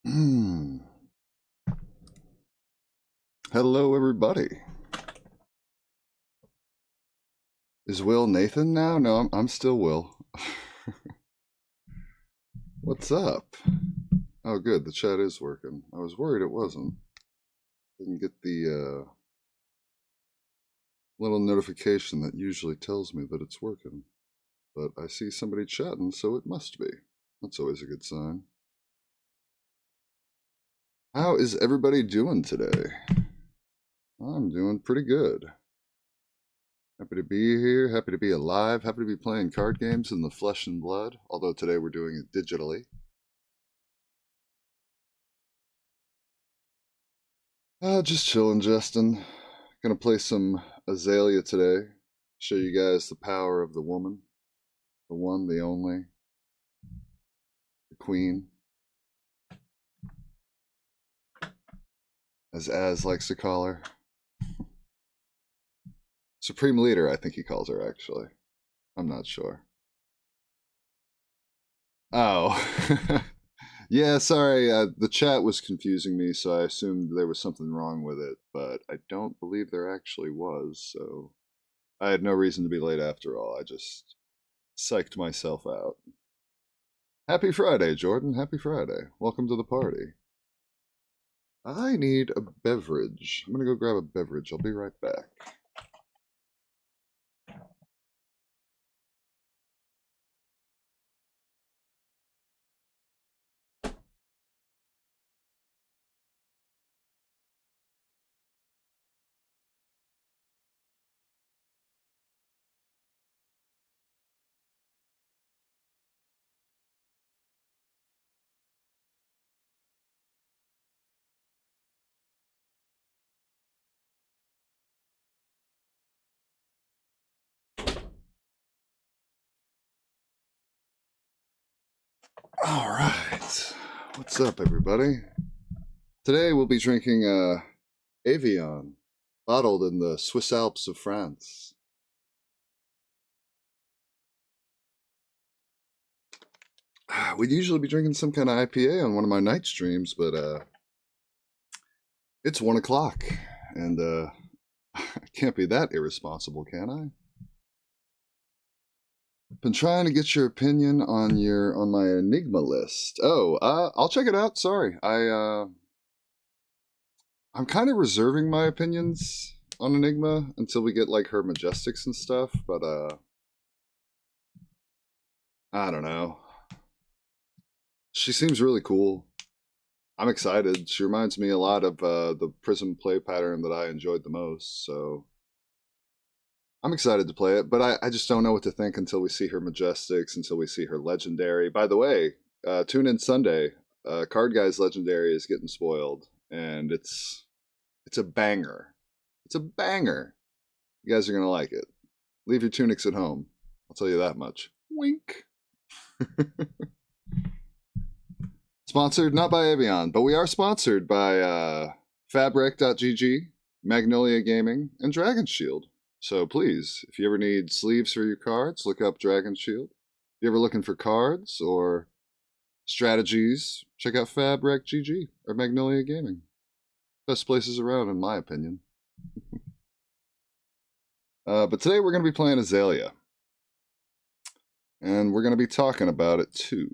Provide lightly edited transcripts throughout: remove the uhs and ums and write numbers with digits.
Hello, everybody. Is Will Nathan now? No, I'm still Will. What's up? Oh, good. The chat is working. I was worried it wasn't. Didn't get the little notification that usually tells me that it's working. But I see somebody chatting, so it must be. That's always a good sign. How is everybody doing today? I'm doing pretty good. Happy to be here, happy to be alive, happy to be playing card games in the flesh and blood, although today we're doing it digitally. Just chilling, Justin. Gonna play some Azalea today. Show you guys the power of the woman. The one, the only. The queen. As Az likes to call her. Supreme Leader, I think he calls her, actually. I'm not sure. Oh. Yeah, sorry. The chat was confusing me, so I assumed there was something wrong with it, but I don't believe there actually was, so I had no reason to be late after all. I just psyched myself out. Happy Friday, Jordan. Happy Friday. Welcome to the party. I need a beverage. I'm going to go grab a beverage. I'll be right back. All right. What's up, everybody? Today we'll be drinking Avion, bottled in the Swiss Alps of France. We'd usually be drinking some kind of IPA on one of my night streams, but it's 1 o'clock, and I can't be that irresponsible, can I? Been trying to get your opinion on my Enigma list. Oh, I'll check it out. Sorry, I'm kind of reserving my opinions on Enigma until we get like her Majestics and stuff. But I don't know. She seems really cool. I'm excited. She reminds me a lot of the Prism play pattern that I enjoyed the most. So I'm excited to play it, but I just don't know what to think until we see her Majestics, until we see her Legendary. By the way, tune in Sunday. TheCardGuyz Legendary is getting spoiled, and it's a banger. It's a banger. You guys are going to like it. Leave your tunics at home. I'll tell you that much. Wink. Sponsored not by Avion, but we are sponsored by fabtcg, Magnolia Gaming, and Dragon Shield. So please, if you ever need sleeves for your cards, look up Dragon Shield. If you're ever looking for cards or strategies, check out fabtcg or Magnolia Gaming. Best places around, in my opinion. But today we're going to be playing Azalea. And we're going to be talking about it too.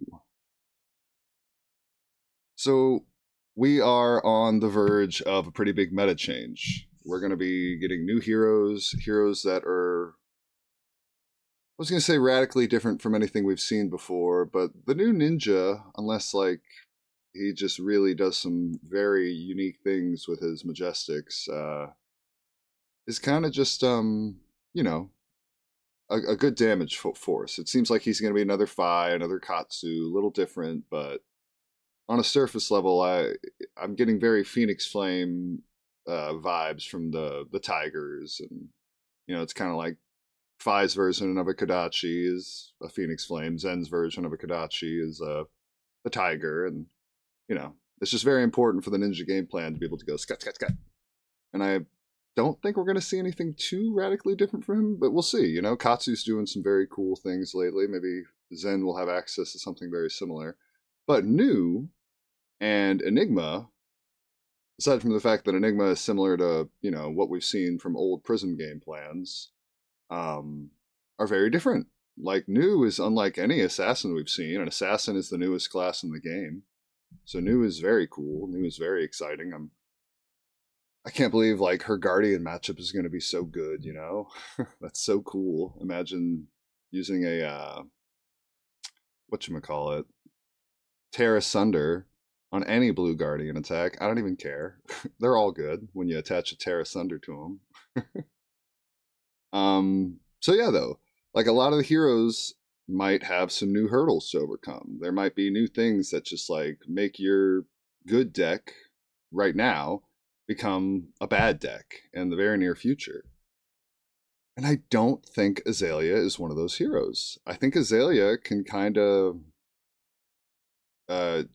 So we are on the verge of a pretty big meta change. We're going to be getting new heroes that are, I was going to say radically different from anything we've seen before, but the new ninja, unless like he just really does some very unique things with his Majestics, is kind of just, you know, a good damage force. It seems like he's going to be another Phi, another Katsu, a little different, but on a surface level, I'm getting very Phoenix Flame vibes from the Tigers, and it's kind of like Phi's version of a Kodachi is a Phoenix Flame, Zen's version of a Kodachi is a Tiger, and it's just very important for the ninja game plan to be able to go scut scut scut. And I don't think we're going to see anything too radically different from him, but we'll see. Katsu's doing some very cool things lately. Maybe Zen will have access to something very similar, but new. And Enigma, aside from the fact that Enigma is similar to, you know, what we've seen from old Prism game plans, are very different. Like, New is unlike any assassin we've seen. An assassin is the newest class in the game. So New is very cool. New is very exciting. I can't believe like her Guardian matchup is going to be so good, you know? That's so cool. Imagine using a whatchamacallit, Tear Asunder on any blue Guardian attack. I don't even care. They're all good when you attach a Tear Asunder to them. So yeah, though, like a lot of the heroes might have some new hurdles to overcome. There might be new things that just like make your good deck right now become a bad deck in the very near future. And I don't think Azalea is one of those heroes. I think Azalea can kind of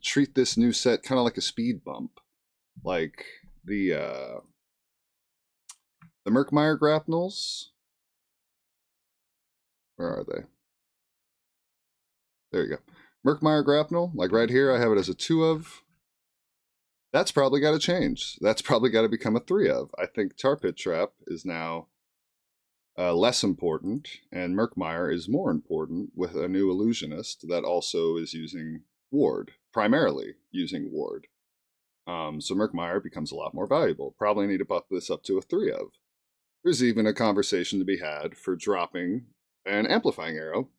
treat this new set kind of like a speed bump. Like the Murkmire grapnels. Where are they? There you go. Murkmire grapnel, like right here, I have it as a 2 of. That's probably got to change. That's probably got to become a 3 of. I think Tar Pit Trap is now less important, and Murkmire is more important with a new illusionist that also is using Ward, primarily using Ward. So Murkmire becomes a lot more valuable. Probably need to buff this up to a 3 of. There's even a conversation to be had for dropping an amplifying arrow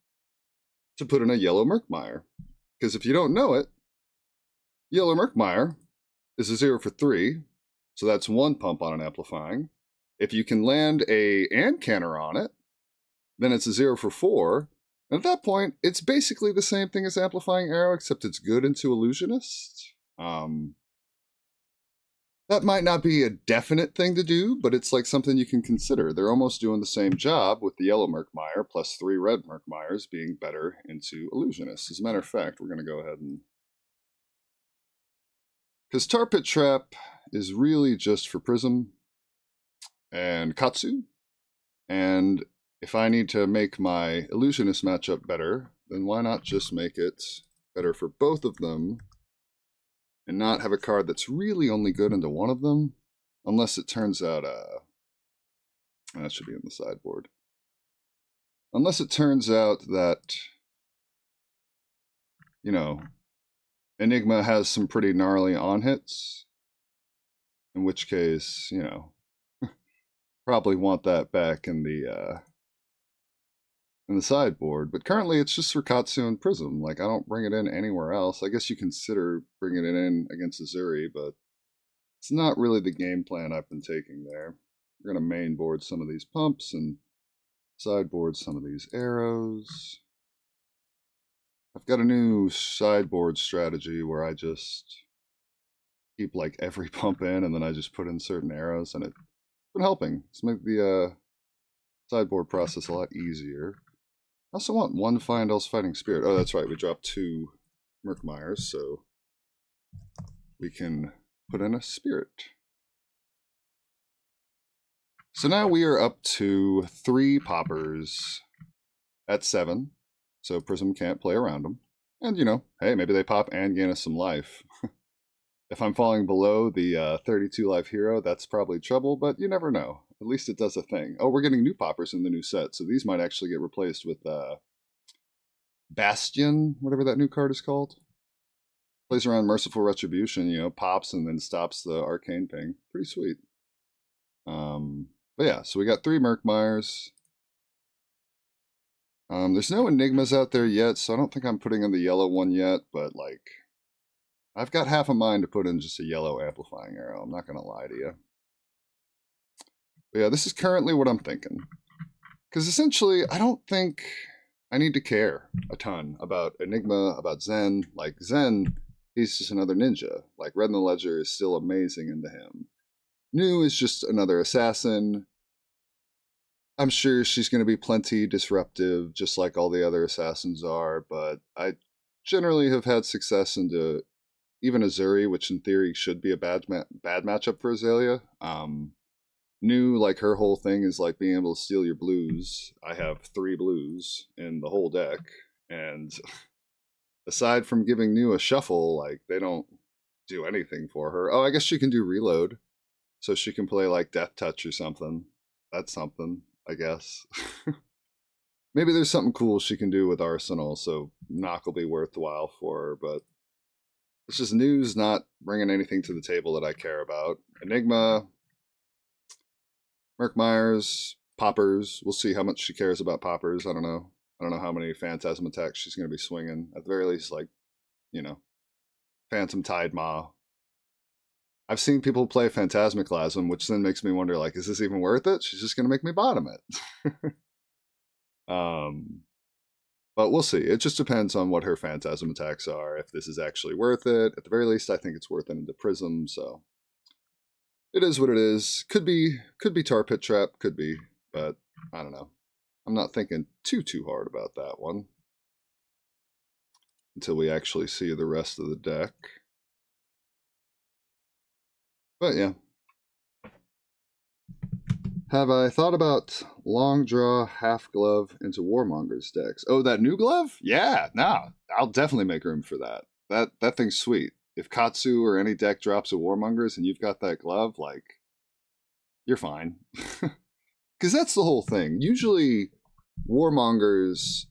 to put in a yellow Murkmire. Because if you don't know it, yellow Murkmire is a 0 for 3, so that's 1 pump on an amplifying. If you can land a and canner on it, then it's a 0 for 4. And at that point, it's basically the same thing as amplifying arrow, except it's good into illusionist. That might not be a definite thing to do, but it's like something you can consider. They're almost doing the same job with the yellow Murkmire plus 3 red Murkmires being better into illusionist. As a matter of fact, we're going to go ahead and... because Tar Pit Trap is really just for Prism and Katsu. And if I need to make my illusionist matchup better, then why not just make it better for both of them and not have a card that's really only good into one of them, unless it turns out, that should be in the sideboard. Unless it turns out that, you know, Enigma has some pretty gnarly on-hits, in which case, you know, probably want that back in the sideboard. But currently it's just for Katsu and Prism. Like, I don't bring it in anywhere else. I guess you consider bringing it in against Azuri, but it's not really the game plan I've been taking there. We're going to main board some of these pumps and sideboard some of these arrows. I've got a new sideboard strategy where I just keep like every pump in and then I just put in certain arrows, and it's been helping. It's made the sideboard process a lot easier. I also want 1 Fyendal's Fighting Spirit. Oh, that's right. We dropped 2 Murkmires, so we can put in a Spirit. So now we are up to 3 poppers at 7, so Prism can't play around them. And, you know, hey, maybe they pop and gain us some life. If I'm falling below the 32 life hero, that's probably trouble, but you never know. At least it does a thing. Oh, we're getting new poppers in the new set, so these might actually get replaced with Bastion, whatever that new card is called. Plays around Merciful Retribution, you know, pops and then stops the Arcane Ping. Pretty sweet. But yeah, so we got 3 Murkmires. There's no Enigmas out there yet, so I don't think I'm putting in the yellow one yet, but like, I've got half a mind to put in just a yellow amplifying arrow. I'm not going to lie to you. But yeah, this is currently what I'm thinking. Because essentially, I don't think I need to care a ton about Enigma, about Zen. Like, Zen, he's just another ninja. Like, Red in the Ledger is still amazing into him. New is just another assassin. I'm sure she's going to be plenty disruptive, just like all the other assassins are, but I generally have had success into even Azuri, which in theory should be a bad matchup for Azalea. New, like, her whole thing is like being able to steal your blues. I have 3 blues in the whole deck, and aside from giving New a shuffle, like, they don't do anything for her. Oh, I guess she can do reload. So she can play like Death Touch or something. That's something, I guess. Maybe there's something cool she can do with Arsenal, so knock will be worthwhile for her, but it's just news not bringing anything to the table that I care about. Enigma, Merc Myers, Poppers. We'll see how much she cares about Poppers. I don't know. I don't know how many Phantasm attacks she's going to be swinging. At the very least, like, you know, Phantom Tide Ma. I've seen people play Phantasmaclasm, which then makes me wonder, like, is this even worth it? She's just going to make me bottom it. But we'll see. It just depends on what her Phantasm attacks are, if this is actually worth it. At the very least, I think it's worth it into Prism, so it is what it is. Could be Tar Pit Trap, could be, but I don't know. I'm not thinking too hard about that one until we actually see the rest of the deck. But yeah. Have I thought about long draw half glove into Warmonger's decks? Oh, that new glove? Yeah, nah, I'll definitely make room for that. That thing's sweet. If Katsu or any deck drops a Warmonger's and you've got that glove, like, you're fine. Because that's the whole thing. Usually, Warmonger's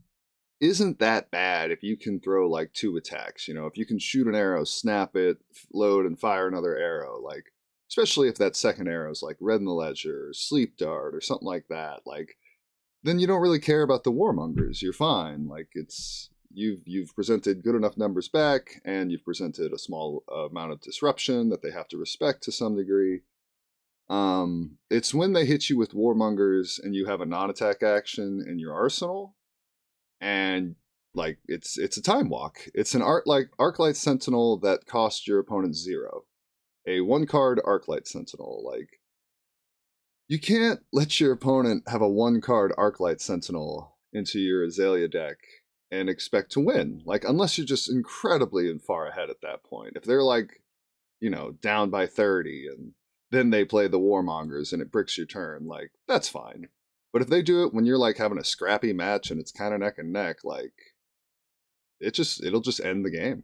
isn't that bad if you can throw like 2 attacks. You know, if you can shoot an arrow, snap it, load, and fire another arrow, like, especially if that second arrow is like Red in the Ledger or Sleep Dart or something like that, like, then you don't really care about the Warmongers. You're fine. Like, it's you've presented good enough numbers back, and you've presented a small amount of disruption that they have to respect to some degree. It's when they hit you with Warmongers and you have a non-attack action in your arsenal, and like it's a time walk. It's an Arclight Sentinel that costs your opponent 0. A 1-card Arclight Sentinel. Like, you can't let your opponent have a 1-card Arclight Sentinel into your Azalea deck and expect to win. Like, unless you're just incredibly and far ahead at that point. If they're like, you know, down by 30 and then they play the Warmongers and it bricks your turn, like, that's fine. But if they do it when you're like having a scrappy match and it's kind of neck and neck, like, it'll just end the game.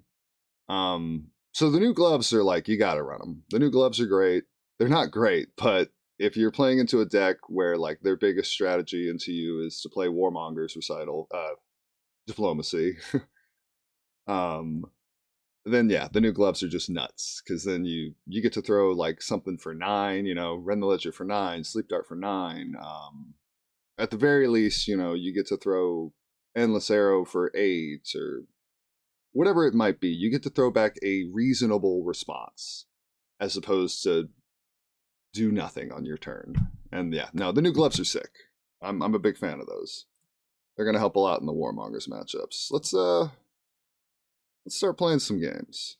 So the new gloves are like, you gotta run them. The new gloves are great. They're not great, but if you're playing into a deck where like their biggest strategy into you is to play Warmonger's Recital, Diplomacy, then yeah, the new gloves are just nuts, because then you get to throw like something for 9, you know, Red in the Ledger for 9, Sleep Dart for 9. At the very least, you know, you get to throw Endless Arrow for 8, or whatever it might be. You get to throw back a reasonable response as opposed to do nothing on your turn. And yeah, no, the new gloves are sick. I'm a big fan of those. They're gonna help a lot in the Warmongers matchups. Let's start playing some games.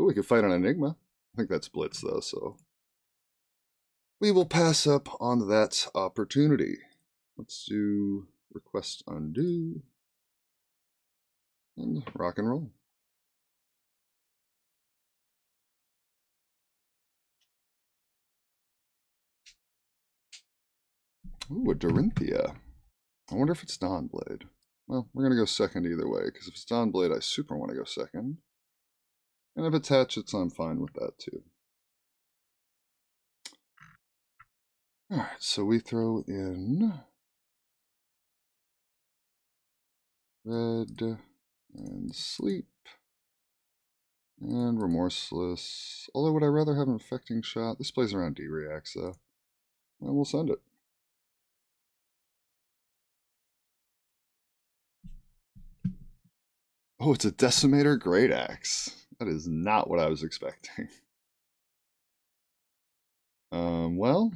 Ooh, we could fight an Enigma. I think that's Blitz though, so we will pass up on that opportunity. Let's do Request Undo and rock and roll. Ooh, a Dorinthia. I wonder if it's Dawnblade. Well, we're going to go second either way, because if it's Dawnblade, I super want to go second. And if it's Hatchets, I'm fine with that too. Alright, so we throw in Red and Sleep and Remorseless. Although, would I rather have an Affecting Shot? This plays around D-Reacts though. And we'll send it. Oh, it's a Decimator Great Axe. That is not what I was expecting. Well,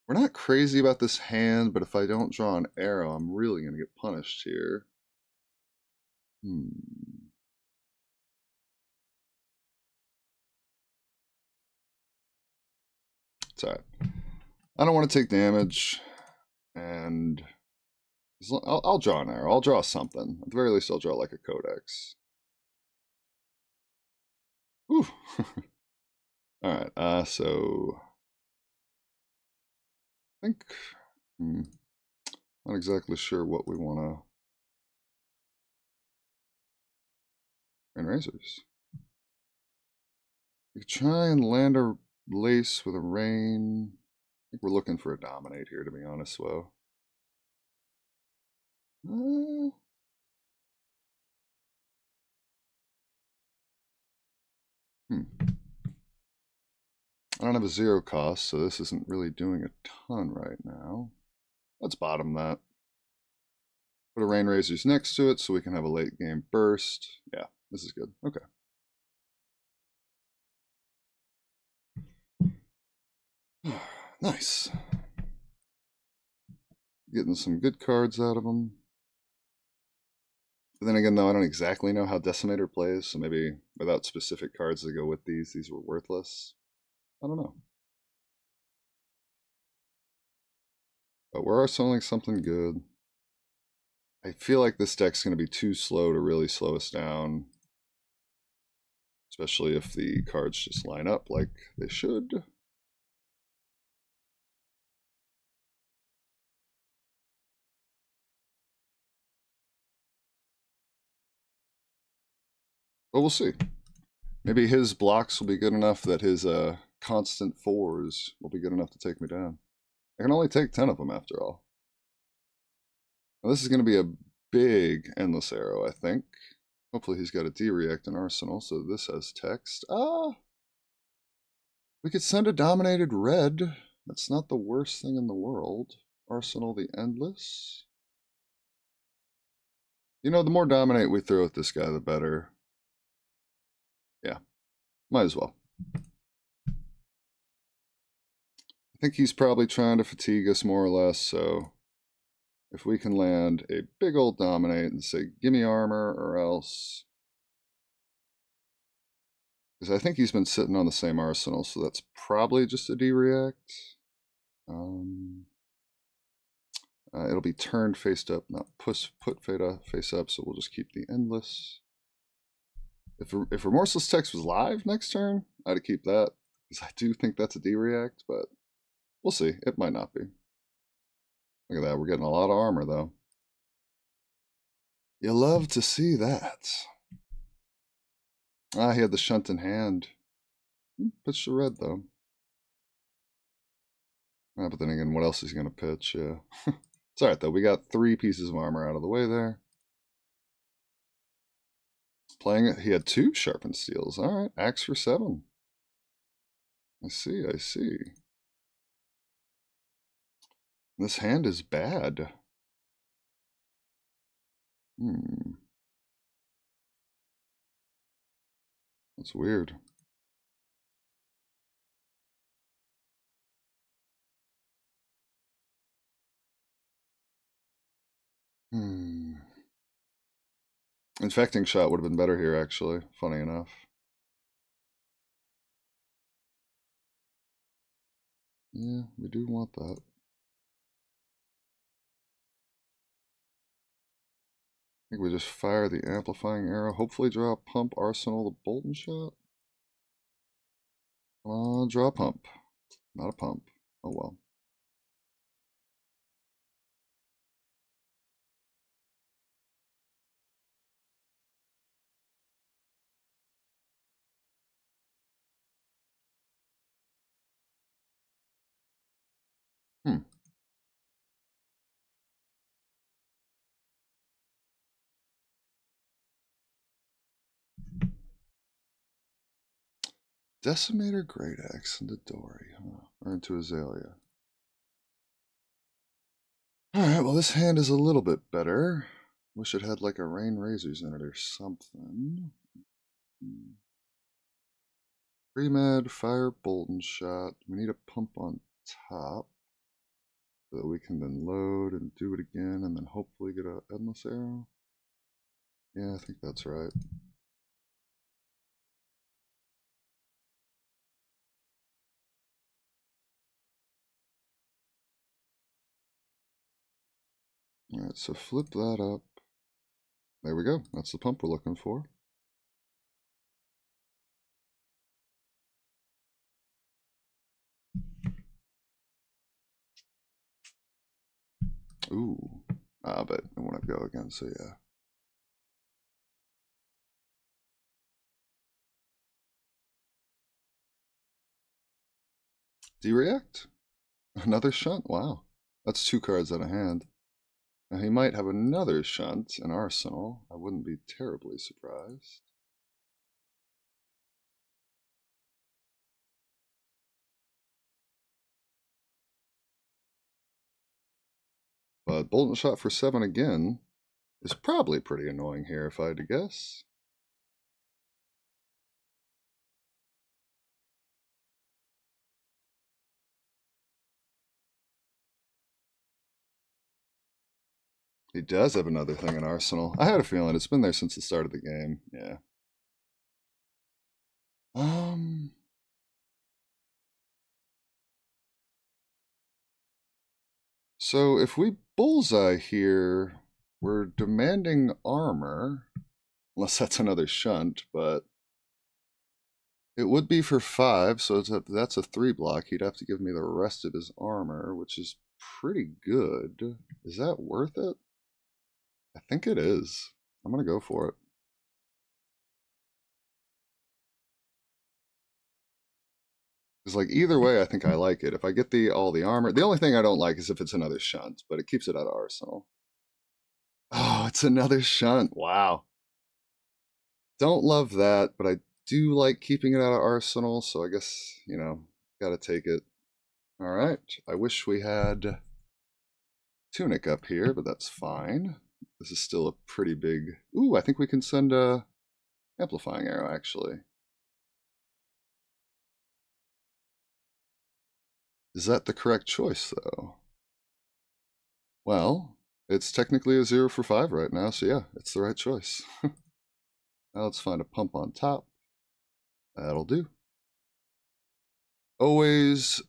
we're not crazy about this hand, but if I don't draw an arrow, I'm really going to get punished here. It's alright. I don't want to take damage, and I'll draw an arrow. I'll draw something. At the very least, I'll draw like a Codex. Ooh. Alright, so I think not exactly sure what we want to Rain Razors. We could try and land our lace with a rain. I think we're looking for a dominate here, to be honest, Woe. I don't have a 0 cost, so this isn't really doing a ton right now. Let's bottom that. Put a Rain Razors next to it so we can have a late game burst. Yeah, this is good. Okay. Nice. Getting some good cards out of them. But then again, though, I don't exactly know how Decimator plays, so maybe without specific cards that go with these were worthless. I don't know. But we're arsenaling something good. I feel like this deck's going to be too slow to really slow us down. Especially if the cards just line up like they should. But we'll see. Maybe his blocks will be good enough that his constant 4s will be good enough to take me down. I can only take 10 of them after all. Now, this is going to be a big Endless Arrow, I think. Hopefully he's got a D-React in Arsenal, so this has text. We could send a Dominated Red. That's not the worst thing in the world. Arsenal the Endless. You know, the more Dominate we throw at this guy, the better. Yeah, might as well. I think he's probably trying to fatigue us more or less, so if we can land a big old Dominate and say, give me armor or else. Because I think he's been sitting on the same arsenal, so that's probably just a D-React. It'll be turned face up, not put face up, so we'll just keep the Endless. If Remorseless Text was live next turn, I'd keep that, because I do think that's a D-React, but we'll see. It might not be. Look at that, we're getting a lot of armor, though. You love to see that. He had the shunt in hand. Pitched the red, though. But then again, what else is he going to pitch? Yeah. It's alright, though. We got 3 pieces of armor out of the way there. Playing it, he had 2 sharpened steels. Alright, axe for 7. I see, I see. This hand is bad. That's weird. Infecting shot would have been better here, actually. Funny enough. Yeah, we do want that. I think we just fire the amplifying arrow. Hopefully draw a pump, arsenal, the Bolton shot. Draw a pump. Not a pump. Oh well. Decimator Great Axe into Dori, huh? Or into Azalea. Alright, well this hand is a little bit better. Wish it had like a Rain Razors in it or something. Pre-med, fire, Bolton shot. We need a pump on top. So that we can then load and do it again and then hopefully get an Endless Arrow. Yeah, I think that's right. Alright, so flip that up. There we go. That's the pump we're looking for. Ooh. But I want to go again, so yeah. D-React? Another shunt? Wow. That's 2 cards out of hand. Now he might have another shunt in arsenal. I wouldn't be terribly surprised. But Bolt and Shot for 7 again is probably pretty annoying here if I had to guess. He does have another thing in arsenal. I had a feeling it's been there since the start of the game. Yeah. So if we bullseye here, we're demanding armor, unless that's another shunt, but it would be for 5, so that's a 3 block. He'd have to give me the rest of his armor, which is pretty good. Is that worth it? I think it is. I'm going to go for it. Because like either way, I think I like it. If I get all the armor, the only thing I don't like is if it's another shunt, but it keeps it out of arsenal. Oh, it's another shunt. Wow. Don't love that, but I do like keeping it out of arsenal, so I guess, gotta take it. All right. I wish we had Tunic up here, but that's fine. This is still a pretty big... Ooh, I think we can send a Amplifying Arrow, actually. Is that the correct choice, though? Well, it's technically a 0 for 5 right now, so yeah, it's the right choice. Now let's find a pump on top. That'll do. Always,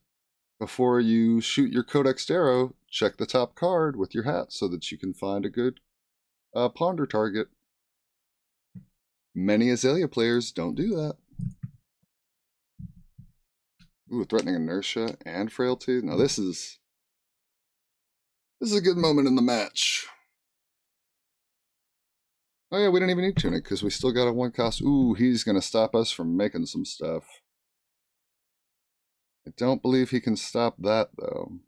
before you shoot your Codex arrow, check the top card with your hat so that you can find a good ponder target. Many Azalea players don't do that. Ooh, threatening inertia and frailty. Now this is a good moment in the match. Oh yeah, we don't even need Tunic because we still got a 1 cost. Ooh, he's gonna stop us from making some stuff. I don't believe he can stop that though.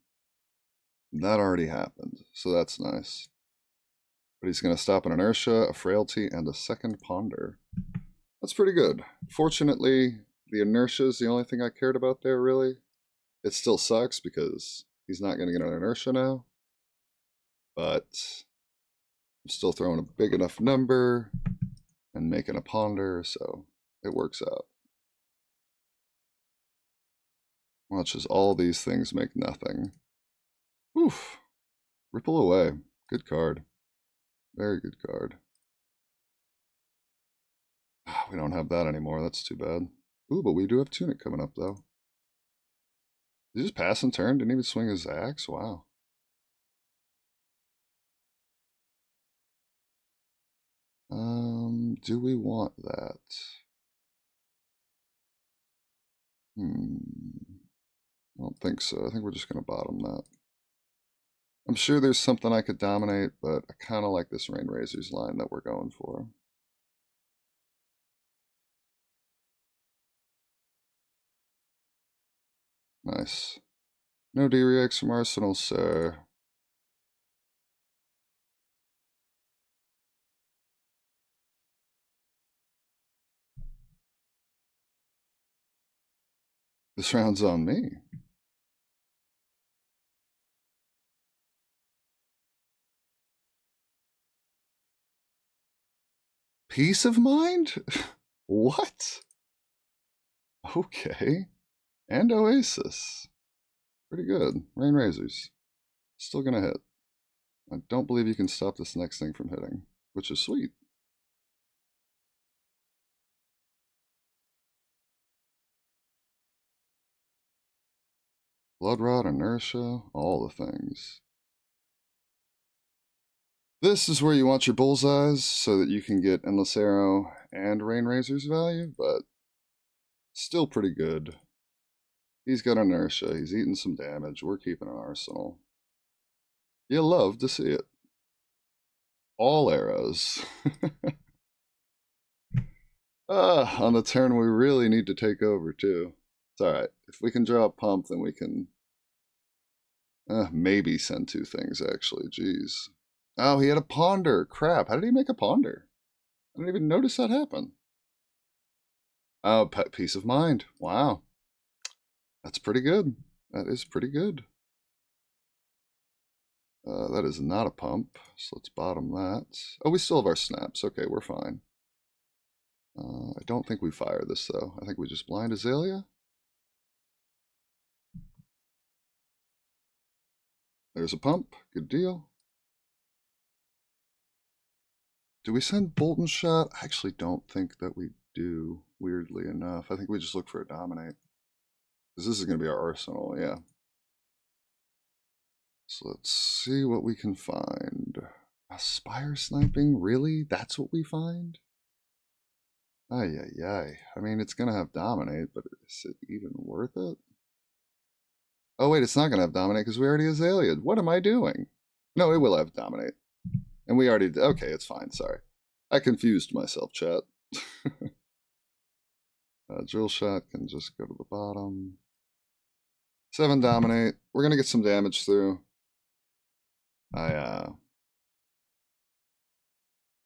That already happened, so that's nice. But he's gonna stop an inertia, a frailty, and a second ponder. That's pretty good. Fortunately, the inertia is the only thing I cared about there, really. It still sucks because he's not going to get an inertia now. But I'm still throwing a big enough number and making a ponder, so it works out. Watch as all these things make nothing. Oof. Ripple away. Good card. Very good card. We don't have that anymore. That's too bad. Ooh, but we do have Tunic coming up, though. Did he just pass and turn? Didn't even swing his axe? Wow. Do we want that? I don't think so. I think we're just going to bottom that. I'm sure there's something I could dominate, but I kind of like this Rain Razors line that we're going for. Nice. No D-Reacts from Arsenal, sir. This round's on me. Peace of mind? What? Okay. And Oasis. Pretty good. Rain Razors. Still gonna hit. I don't believe you can stop this next thing from hitting, which is sweet. Blood Rot, Inertia, all the things. This is where you want your bullseyes so that you can get Endless Arrow and Rain Razor's value, but still pretty good. He's got inertia, he's eating some damage, we're keeping an arsenal. You love to see it. All arrows. On the turn we really need to take over too. It's alright. If we can draw a pump, then we can maybe send two things, actually. Jeez. Oh, he had a ponder. Crap. How did he make a ponder? I didn't even notice that happen. Oh, peace of mind. Wow. That's pretty good. That is pretty good. That is not a pump, so let's bottom that. Oh, we still have our snaps. Okay, we're fine. I don't think we fire this, though. I think we just blind Azalea. There's a pump. Good deal. Do we send Bolt and Shot? I actually don't think that we do, weirdly enough. I think we just look for a dominate. Because this is going to be our arsenal, yeah. So let's see what we can find. Spire sniping? Really? That's what we find? Ay, ay, ay. I mean, it's going to have dominate, but is it even worth it? Oh, wait, it's not going to have dominate because we already Azalea. What am I doing? No, it will have dominate. And we already... Okay, it's fine. Sorry. I confused myself, chat. Drill shot can just go to the bottom. 7 dominate. We're going to get some damage through. Oh,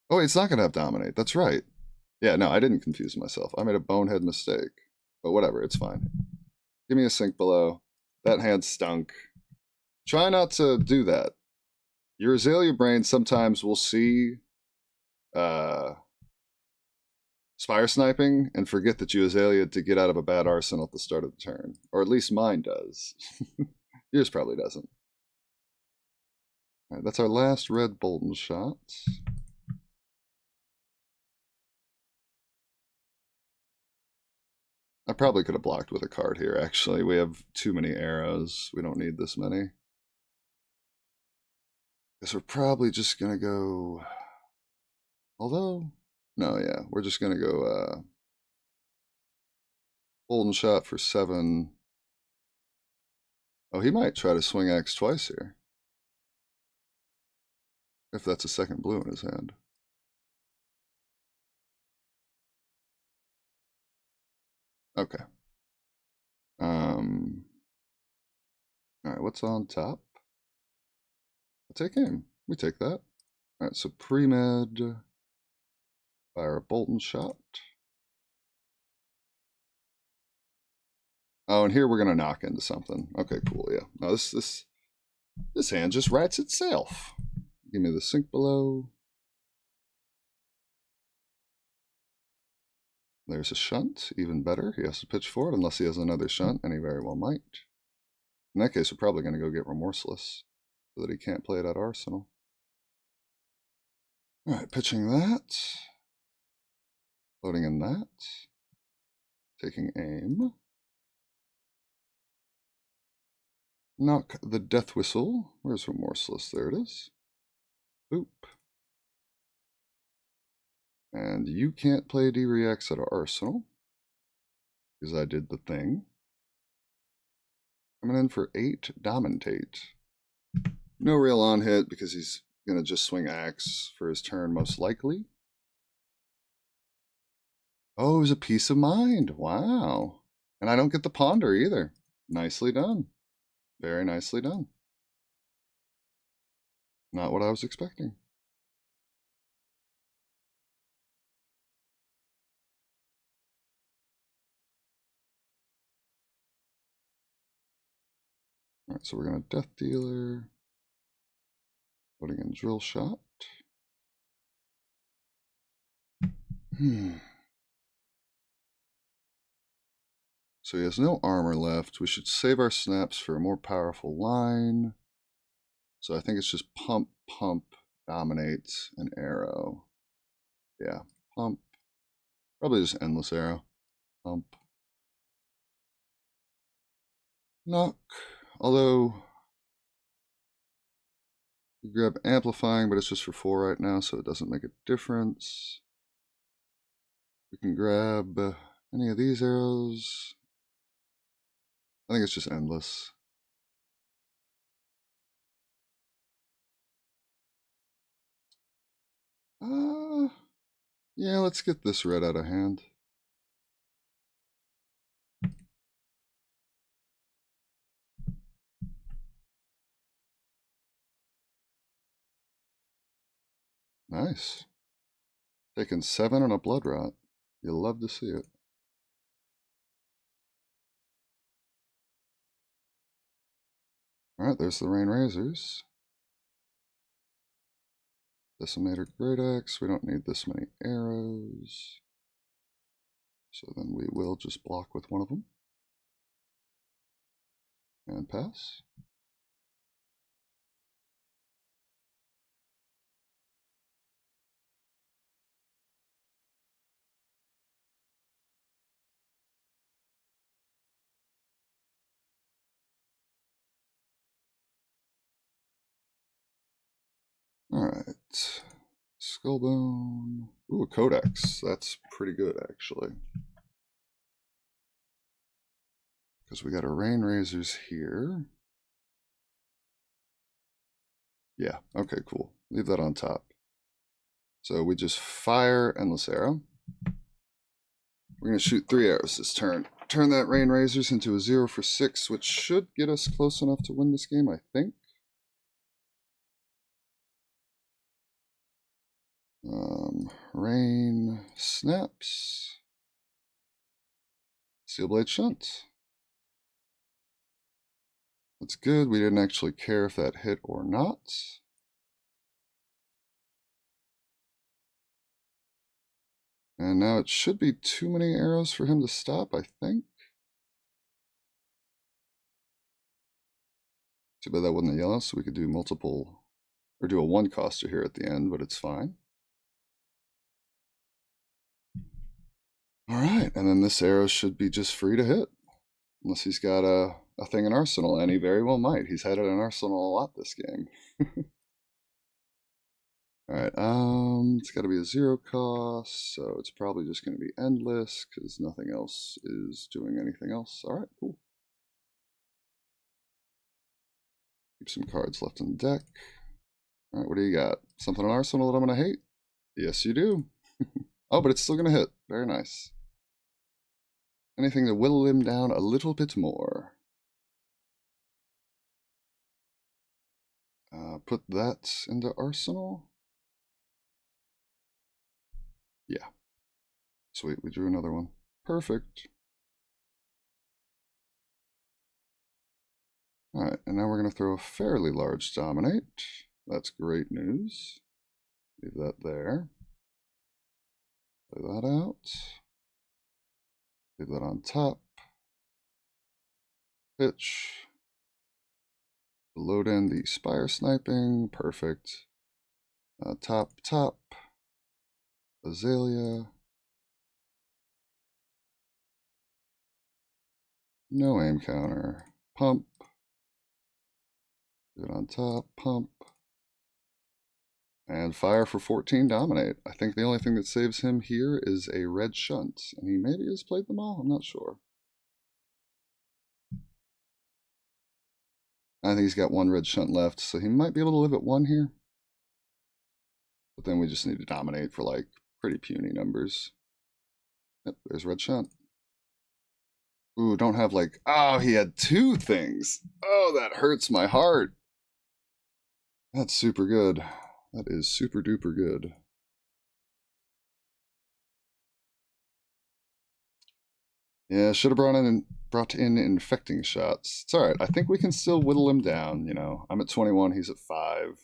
wait, it's not going to have dominate. That's right. Yeah, no, I didn't confuse myself. I made a bonehead mistake. But whatever, it's fine. Give me a sink below. That hand stunk. Try not to do that. Your Azalea brain sometimes will see Spire sniping and forget that you Azalea to get out of a bad arsenal at the start of the turn. Or at least mine does. Yours probably doesn't. Alright, that's our last red Bolton shot. I probably could have blocked with a card here, actually. We have too many arrows. We don't need this many. Guess we're probably just gonna go... Although... No, yeah. We're just gonna go, Bolton shot for 7. Oh, he might try to swing axe twice here. If that's a second blue in his hand. Okay. Alright, what's on top? I'll take aim. We take that. Alright, so pre-med. Fire a Bolton shot. Oh, and here we're gonna knock into something. Okay, cool, yeah. No, this hand just writes itself. Give me the sink below. There's a shunt, even better. He has to pitch forward unless he has another shunt, and he very well might. In that case, we're probably going to go get Remorseless so that he can't play it at Arsenal. Alright, pitching that. Loading in that. Taking aim. Knock the death whistle. Where's Remorseless? There it is. Boop. And you can't play D-Reacts at Arsenal. Because I did the thing. Coming in for 8 Dominate. No real on hit because he's going to just swing axe for his turn most likely. Oh, it was a piece of mind. Wow. And I don't get the ponder either. Nicely done. Very nicely done. Not what I was expecting. Alright, so we're going to Death Dealer. Putting in Drill Shot. So he has no armor left. We should save our snaps for a more powerful line. So I think it's just pump, pump, dominate, and arrow. Yeah, pump. Probably just endless arrow. Pump. Knock. Although, we grab amplifying, but it's just for 4 right now, so it doesn't make a difference. We can grab any of these arrows. I think it's just endless. Yeah, let's get this red out of hand. Nice. Taking 7 on a blood rot. You'll love to see it. Alright, there's the Rain Razors. Decimator Great Axe. We don't need this many arrows. So then we will just block with one of them. And pass. Alright. Skullbone. Ooh, a Codex. That's pretty good, actually. Because we got our Rain Razors here. Yeah, okay, cool. Leave that on top. So we just fire Endless Arrow. We're going to shoot 3 arrows this turn. Turn that Rain Razors into a 0 for 6, which should get us close enough to win this game, I think. Rain Snaps. Steelblade Shunt. That's good. We didn't actually care if that hit or not. And now it should be too many arrows for him to stop, I think. Too bad that wasn't a yellow, so we could do multiple, or do a 1-coster here at the end, but it's fine. Alright, and then this arrow should be just free to hit. Unless he's got a thing in Arsenal, and he very well might. He's had it in Arsenal a lot this game. Alright, it's got to be a 0 cost, so it's probably just going to be endless, because nothing else is doing anything else. Alright, cool. Keep some cards left in the deck. Alright, what do you got? Something in Arsenal that I'm going to hate? Yes, you do. Oh, but it's still going to hit. Very nice. Anything to whittle him down a little bit more. Put that into Arsenal. Yeah. Sweet, we drew another one. Perfect. Alright, and now we're going to throw a fairly large Dominate. That's great news. Leave that there. Play that out. Leave that on top. Pitch. Load in the Spire Sniping. Perfect. Top. Azalea. No aim counter. Pump. Get on top. Pump. And fire for 14 Dominate. I think the only thing that saves him here is a red shunt. And he maybe has played them all. I'm not sure. I think he's got 1 red shunt left, so he might be able to live at 1 here. But then we just need to dominate for like pretty puny numbers. Yep, there's red shunt. Ooh, don't have like, oh, he had 2 things. Oh, that hurts my heart. That's super good. That is super duper good. Yeah, should have brought in infecting shots. It's alright. I think we can still whittle him down, you know. I'm at 21, he's at 5.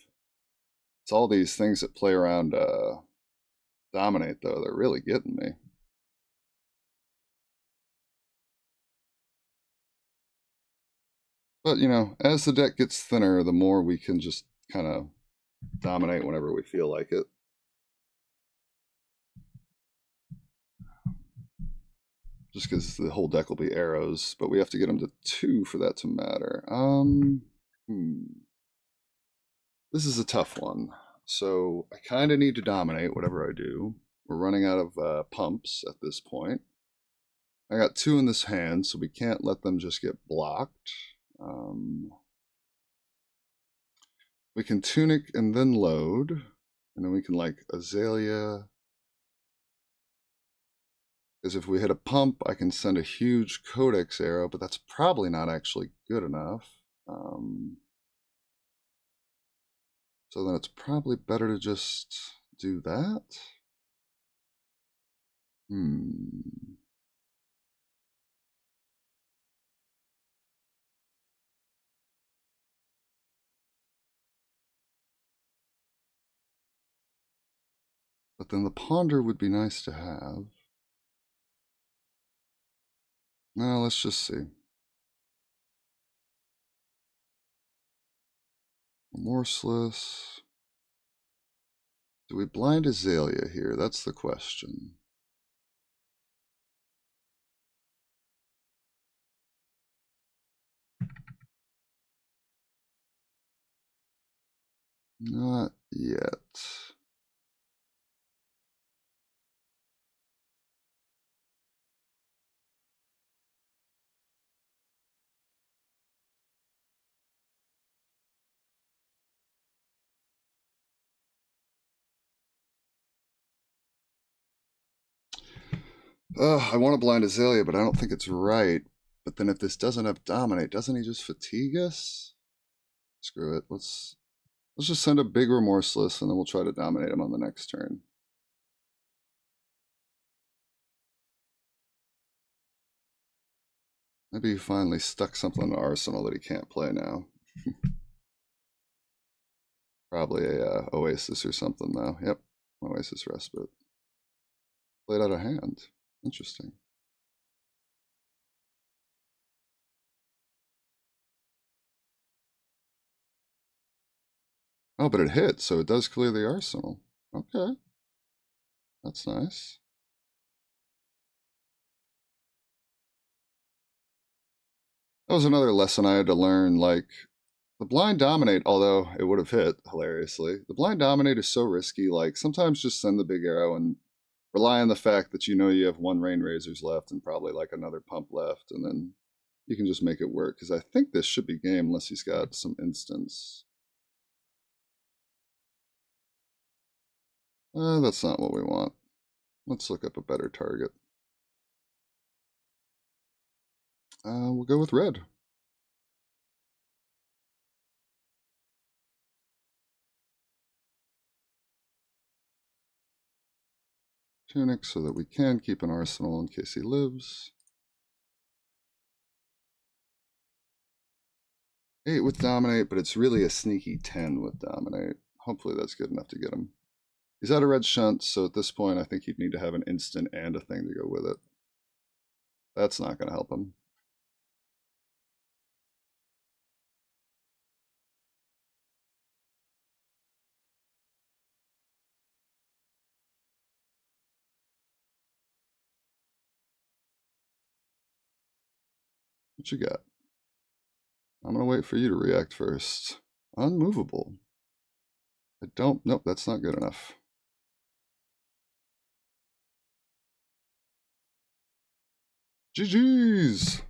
It's all these things that play around dominate, though. They're really getting me. But, you know, as the deck gets thinner, the more we can just kind of dominate whenever we feel like it. Just because the whole deck will be arrows, but we have to get them to 2 for that to matter. This is a tough one. So I kind of need to dominate whatever I do. We're running out of pumps at this point. I got 2 in this hand, so we can't let them just get blocked. We can Tunic and then load, and then we can like Azalea. Because if we hit a pump, I can send a huge Codex arrow, but that's probably not actually good enough. So then it's probably better to just do that. Hmm. But then the ponder would be nice to have. Now let's just see. Remorseless. Do we blind Azalea here? That's the question. Not yet. I want to blind Azalea, but I don't think it's right. But then if this doesn't have Dominate, doesn't he just fatigue us? Screw it. Let's just send a big Remorseless, and then we'll try to dominate him on the next turn. Maybe he finally stuck something in the arsenal that he can't play now. Probably a Oasis or something, though. Yep, Oasis Respite. Played out of hand. Interesting. Oh, but it hit, so it does clear the arsenal. Okay. That's nice. That was another lesson I had to learn. Like, the blind dominate, although it would have hit hilariously, the blind dominate is so risky. Like, sometimes just send the big arrow and rely on the fact that you know you have one Rain Razors left and probably like another pump left, and then you can just make it work. Because I think this should be game unless he's got some instance. That's not what we want. Let's look up a better target. We'll go with red. Tunic so that we can keep an arsenal in case he lives. 8 with Dominate, but it's really a sneaky 10 with Dominate. Hopefully that's good enough to get him. He's out of red shunt, so at this point I think he'd need to have an instant and a thing to go with it. That's not going to help him. What you got? I'm going to wait for you to react first. Unmovable. I don't... Nope, that's not good enough. GG's!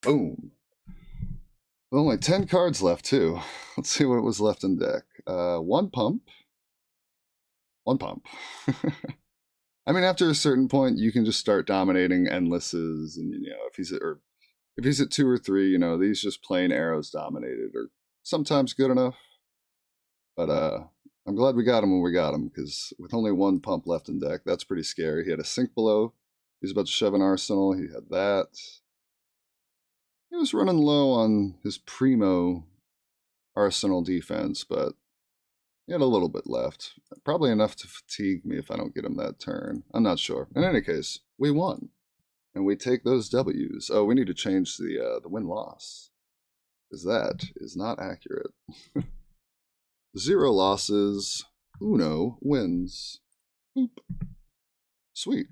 Boom. With only 10 cards left, too. Let's see what was left in deck. One pump. One pump. I mean, after a certain point, you can just start dominating endlesses, and you know, if he's at 2 or 3, you know, these just plain arrows dominated are sometimes good enough. But I'm glad we got him when we got him, because with only one pump left in deck, that's pretty scary. He had a sink below. He was about to shove an arsenal. He had that. He was running low on his primo arsenal defense, but he had a little bit left. Probably enough to fatigue me if I don't get him that turn. I'm not sure. In any case, we won. And we take those W's. Oh, we need to change the win-loss, because that is not accurate. 0 losses, uno wins. Boop. Sweet.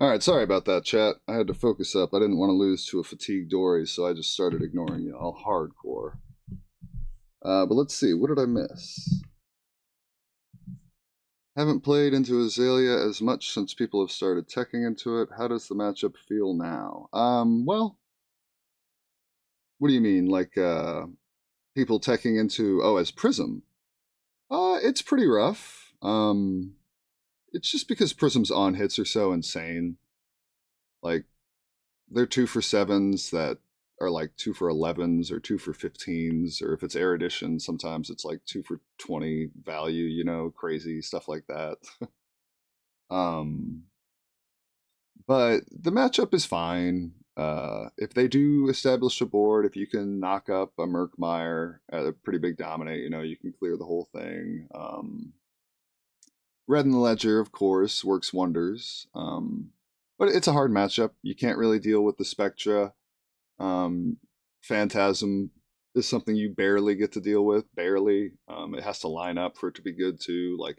Alright, sorry about that, chat. I had to focus up. I didn't want to lose to a fatigued Dori, so I just started ignoring y'all hardcore. But let's see, what did I miss? Haven't played into Azalea as much since people have started teching into it. How does the matchup feel now? Well, what do you mean? Like, people teching into, as Prism? It's pretty rough. It's just because Prism's on hits are so insane. Like, they're 2 for 7s that are like 2 for 11s or 2 for 15s, or if it's erudition, sometimes it's like 2 for 20 value, you know, crazy stuff like that. um, but the matchup is fine. If they do establish a board, if you can knock up a Murkmire at a pretty big dominate, you know, you can clear the whole thing. Red in the Ledger, of course, works wonders. But it's a hard matchup. You can't really deal with the Spectra. Phantasm is something you barely get to deal with, barely. It has to line up for it to be good too. Like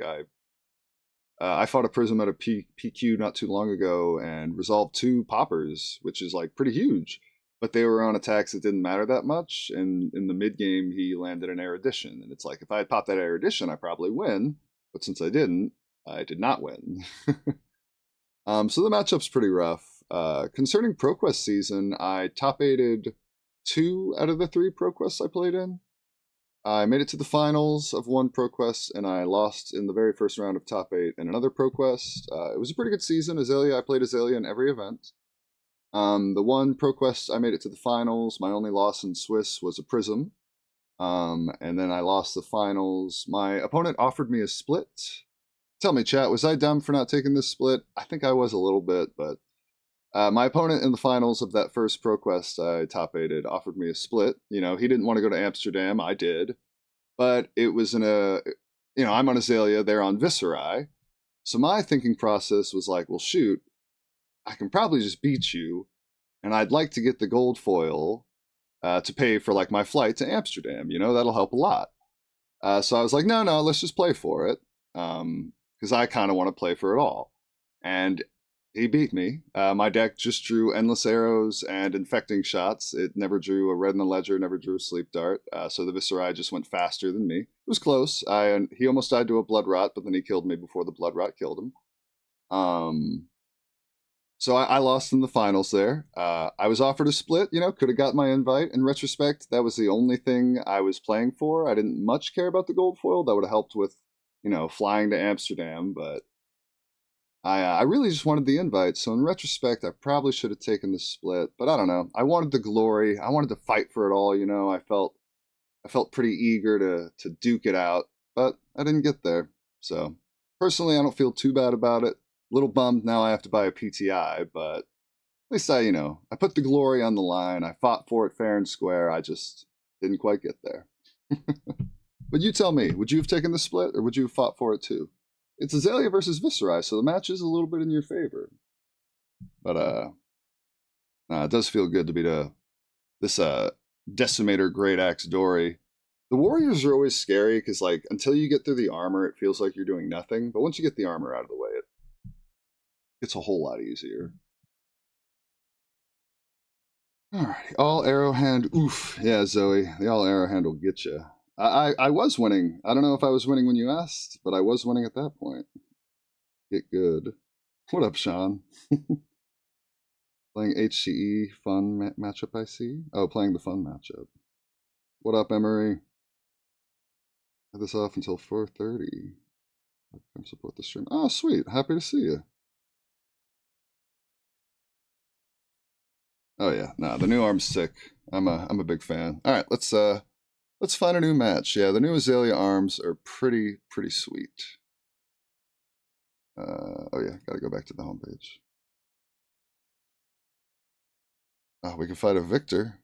I fought a Prism at a PQ not too long ago and resolved 2 poppers, which is like pretty huge. But they were on attacks that didn't matter that much. And in the mid game, he landed an erudition, and it's like if I had popped that erudition, I probably win. But since I didn't, I did not win. So the matchup's pretty rough. Concerning ProQuest season, I top-8'd 2 out of the 3 ProQuests I played in. I made it to the finals of one ProQuest, and I lost in the very first round of top 8 in another ProQuest. It was a pretty good season. Azalea, I played Azalea in every event. The one ProQuest I made it to the finals. My only loss in Swiss was a Prism. And then I lost the finals. My opponent offered me a split. Tell me, chat, was I dumb for not taking this split? I think I was a little bit, but my opponent in the finals of that first ProQuest I top-8'd offered me a split. You know, he didn't want to go to Amsterdam. I did. But it was in a, you know, I'm on Azalea, they're on Visceri. So my thinking process was like, well, shoot, I can probably just beat you, and I'd like to get the gold foil to pay for like my flight to Amsterdam. You know, that'll help a lot. So I was like, no, let's just play for it. Because I kind of want to play for it all. And he beat me. My deck just drew Endless Arrows and Infecting Shots. It never drew a Red in the Ledger, never drew a Sleep Dart. So the Visceri just went faster than me. It was close. He almost died to a Blood Rot, but then he killed me before the Blood Rot killed him. So I lost in the finals there. I was offered a split, you know, could have got my invite. In retrospect, that was the only thing I was playing for. I didn't much care about the gold foil. That would have helped with, you know, flying to Amsterdam, but I really just wanted the invite. So in retrospect, I probably should have taken the split, but I don't know. I wanted the glory. I wanted to fight for it all, you know. I felt pretty eager to duke it out, but I didn't get there. So personally, I don't feel too bad about it. A little bummed now I have to buy a PTI, but at least I put the glory on the line. I fought for it fair and square. I just didn't quite get there. But you tell me, would you have taken the split, or would you have fought for it too? It's Azalea versus Visceri, so the match is a little bit in your favor. But it does feel good to beat this Decimator Great Axe Dori. The warriors are always scary because, like, until you get through the armor, it feels like you're doing nothing. But once you get the armor out of the way, it's a whole lot easier. Alrighty, all arrow hand. Oof, yeah, Zoe, the all arrow hand will get you. I was winning. I don't know if I was winning when you asked, but I was winning at that point. Get good. What up, Sean? Playing HCE fun matchup, I see. Oh, playing the fun matchup. What up, Emery? Have this off until 4:30. Come support the stream. Oh, sweet. Happy to see you. Oh yeah, nah, the new arm's sick. I'm a big fan. All right, let's find a new match. Yeah, the new Azalea arms are pretty sweet. Oh yeah, gotta go back to the homepage. Oh, we can fight a Victor.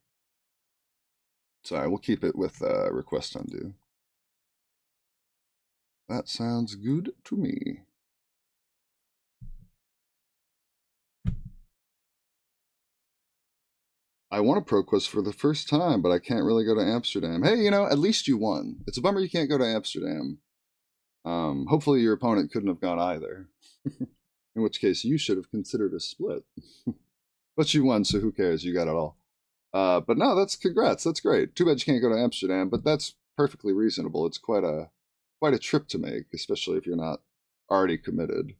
Sorry, we'll keep it with request undo. That sounds good to me. I won a ProQuest for the first time, but I can't really go to Amsterdam. Hey, you know, at least you won. It's a bummer you can't go to Amsterdam. Hopefully your opponent couldn't have gone either. In which case, you should have considered a split. But you won, so who cares? You got it all. But no, congrats. That's great. Too bad you can't go to Amsterdam, but that's perfectly reasonable. It's quite a trip to make, especially if you're not already committed.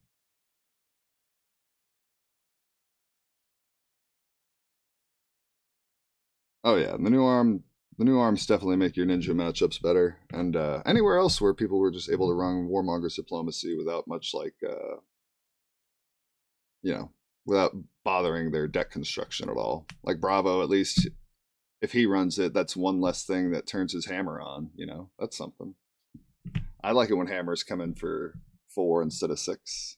Oh yeah, the new arms definitely make your ninja matchups better, and anywhere else where people were just able to run Warmonger's diplomacy without much like without bothering their deck construction at all. Like Bravo, at least if he runs it, that's one less thing that turns his hammer on, you know? That's something. I like it when hammers come in for 4 instead of 6.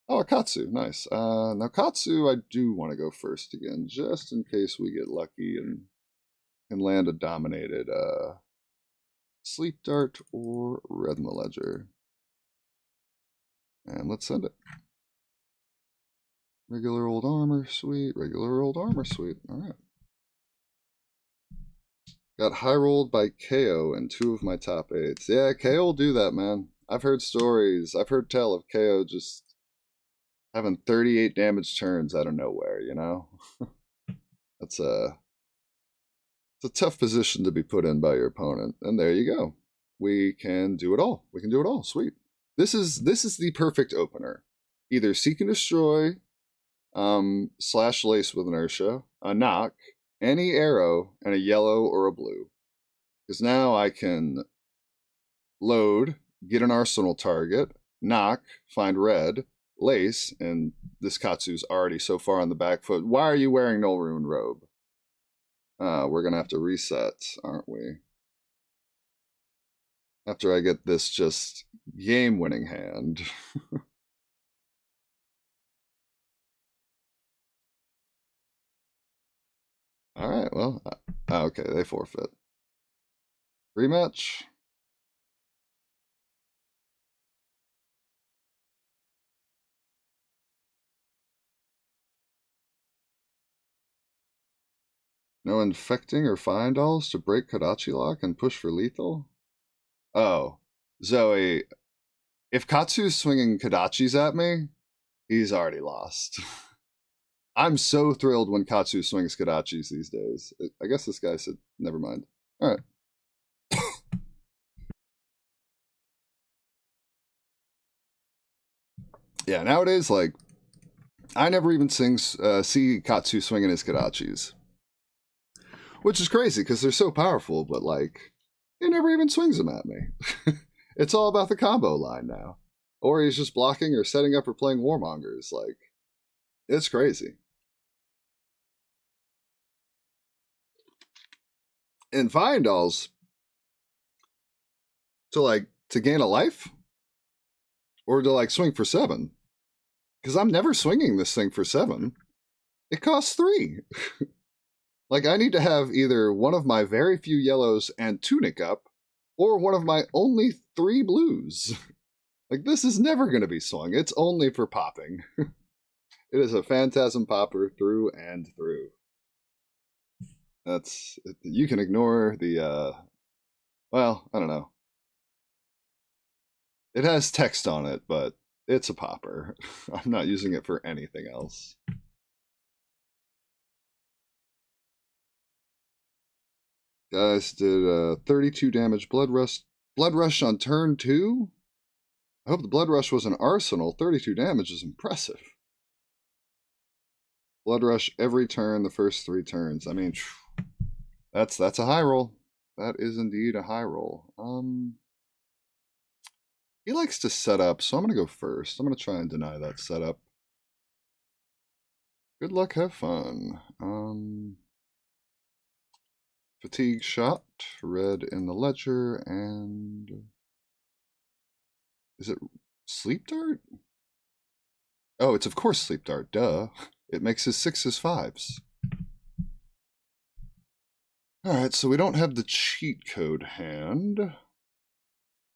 Oh, a Katsu, nice. Now Katsu, I do want to go first again, just in case we get lucky and can land a dominated Sleep Dart or Red in the Ledger. And let's send it. Regular old armor suite, regular old armor suite. All right. Got high rolled by KO in 2 of my top 8s. Yeah, KO will do that, man. I've heard stories. I've heard tell of KO just having 38 damage turns out of nowhere, you know? It's a tough position to be put in by your opponent. And there you go. We can do it all. We can do it all. Sweet. This is the perfect opener. Either Seek and Destroy, slash Lace with Inertia, a knock, any arrow, and a yellow or a blue. Because now I can load, get an arsenal target, knock, find red, lace, and this Katsu's already so far on the back foot. Why are you wearing Null Rune Robe? We're going to have to reset, aren't we? After I get this just game-winning hand. All right, well, okay, they forfeit. Rematch. No infecting or find alls to break Kadachi lock and push for lethal? Oh, Zoe, if Katsu's swinging Kadachis at me, he's already lost. I'm so thrilled when Katsu swings Kadachis these days. I guess this guy said, never mind. All right. Yeah, nowadays, like, I never even see Katsu swinging his Kadachis. Which is crazy, because they're so powerful, but, like, he never even swings them at me. It's all about the combo line now. Or he's just blocking or setting up or playing Warmongers. Like, it's crazy. And Fiendalls, to gain a life? Or to, like, swing for 7? Because I'm never swinging this thing for 7. It costs 3. Like, I need to have either one of my very few yellows and Tunic up, or one of my only 3 blues. Like, this is never going to be swung. It's only for popping. It is a Phantasm Popper through and through. You can ignore the, well, I don't know. It has text on it, but it's a popper. I'm not using it for anything else. Guys did 32 damage Blood Rush on turn 2. I hope the Blood Rush was an arsenal. 32 damage is impressive. Blood Rush every turn, the first 3 turns. I mean, that's a high roll. That is indeed a high roll. He likes to set up, so I'm going to go first. I'm going to try and deny that setup. Good luck, have fun. Fatigue shot, red in the ledger, and is it Sleep Dart? Oh, it's of course Sleep Dart, duh. It makes his 6s 5s. Alright, so we don't have the cheat code hand,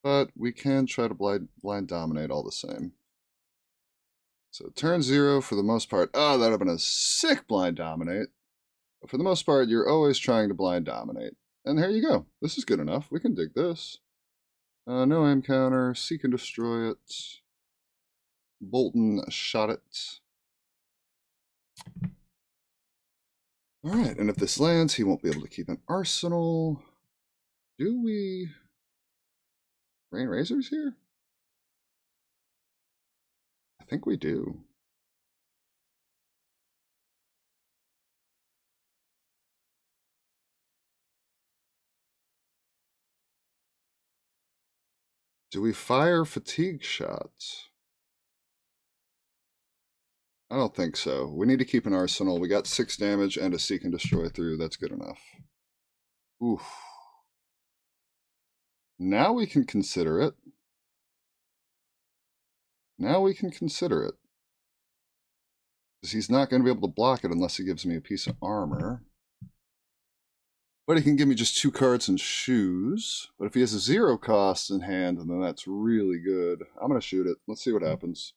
but we can try to blind dominate all the same. So turn 0 for the most part. Oh, that would have been a sick blind dominate. But for the most part, you're always trying to blind dominate. And here you go. This is good enough. We can dig this. No aim counter. Seek and destroy it. Bolton shot it. Alright, and if this lands, he won't be able to keep an arsenal. Do we rain razors here? I think we do. Do we fire fatigue shots? I don't think so. We need to keep an arsenal. We got 6 damage and a Seek and Destroy through. That's good enough. Oof. Now we can consider it. Now we can consider it. Because he's not going to be able to block it unless he gives me a piece of armor. But he can give me just 2 cards and shoes. But if he has a 0 cost in hand, then that's really good. I'm going to shoot it. Let's see what happens.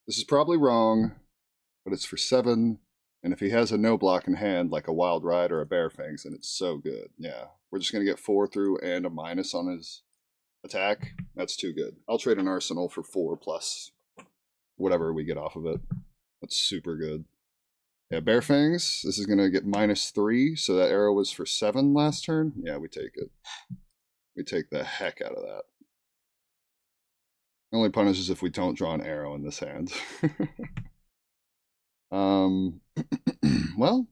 This is probably wrong, but it's for 7. And if he has a no block in hand, like a Wild Ride or a Bear Fangs, then it's so good. Yeah, we're just going to get 4 through and a minus on his attack. That's too good. I'll trade an arsenal for 4 plus whatever we get off of it. That's super good. Yeah, Bear Fangs, this is going to get -3, so that arrow was for 7 last turn. Yeah, we take it. We take the heck out of that. It only punishes if we don't draw an arrow in this hand. Well,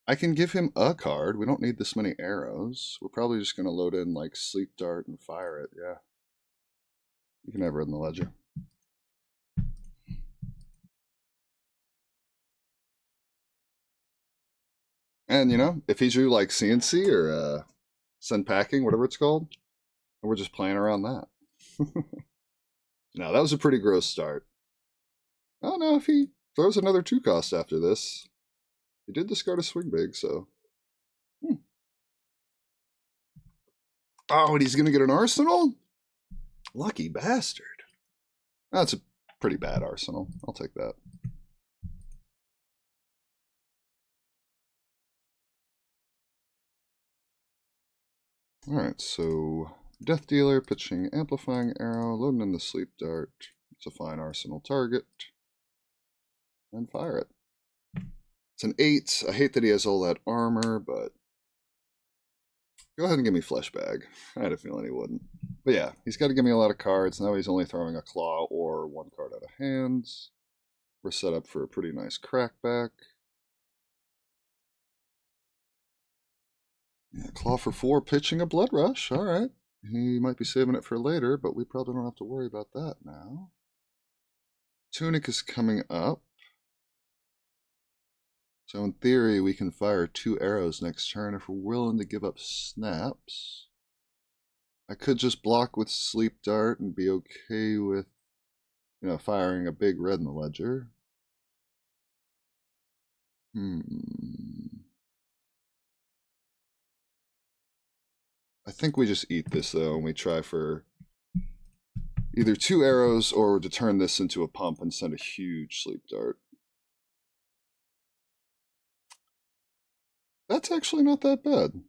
I can give him a card. We don't need this many arrows. We're probably just going to load in like Sleep Dart and fire it. Yeah. You can have it in the ledger. And, you know, if he drew like CNC or Send Packing, whatever it's called, we're just playing around that. No, that was a pretty gross start. Oh, no, if he throws another 2 cost after this, he did discard a Swing Big, so. Oh, and he's going to get an arsenal? Lucky bastard. That's a pretty bad arsenal. I'll take that. Alright, so Death Dealer, pitching Amplifying Arrow, loading in the Sleep Dart. It's a fine arsenal target. And fire it. It's an 8. I hate that he has all that armor, but go ahead and give me Flesh Bag. I had a feeling he wouldn't. But yeah, he's got to give me a lot of cards. Now he's only throwing a Claw or 1 card out of hands. We're set up for a pretty nice crackback. Yeah, Claw for 4, pitching a Blood Rush. All right. He might be saving it for later, but we probably don't have to worry about that now. Tunic is coming up. So in theory, we can fire 2 arrows next turn if we're willing to give up snaps. I could just block with Sleep Dart and be okay with, you know, firing a big red in the ledger. I think we just eat this, though, and we try for either 2 arrows or to turn this into a pump and send a huge Sleep Dart. That's actually not that bad.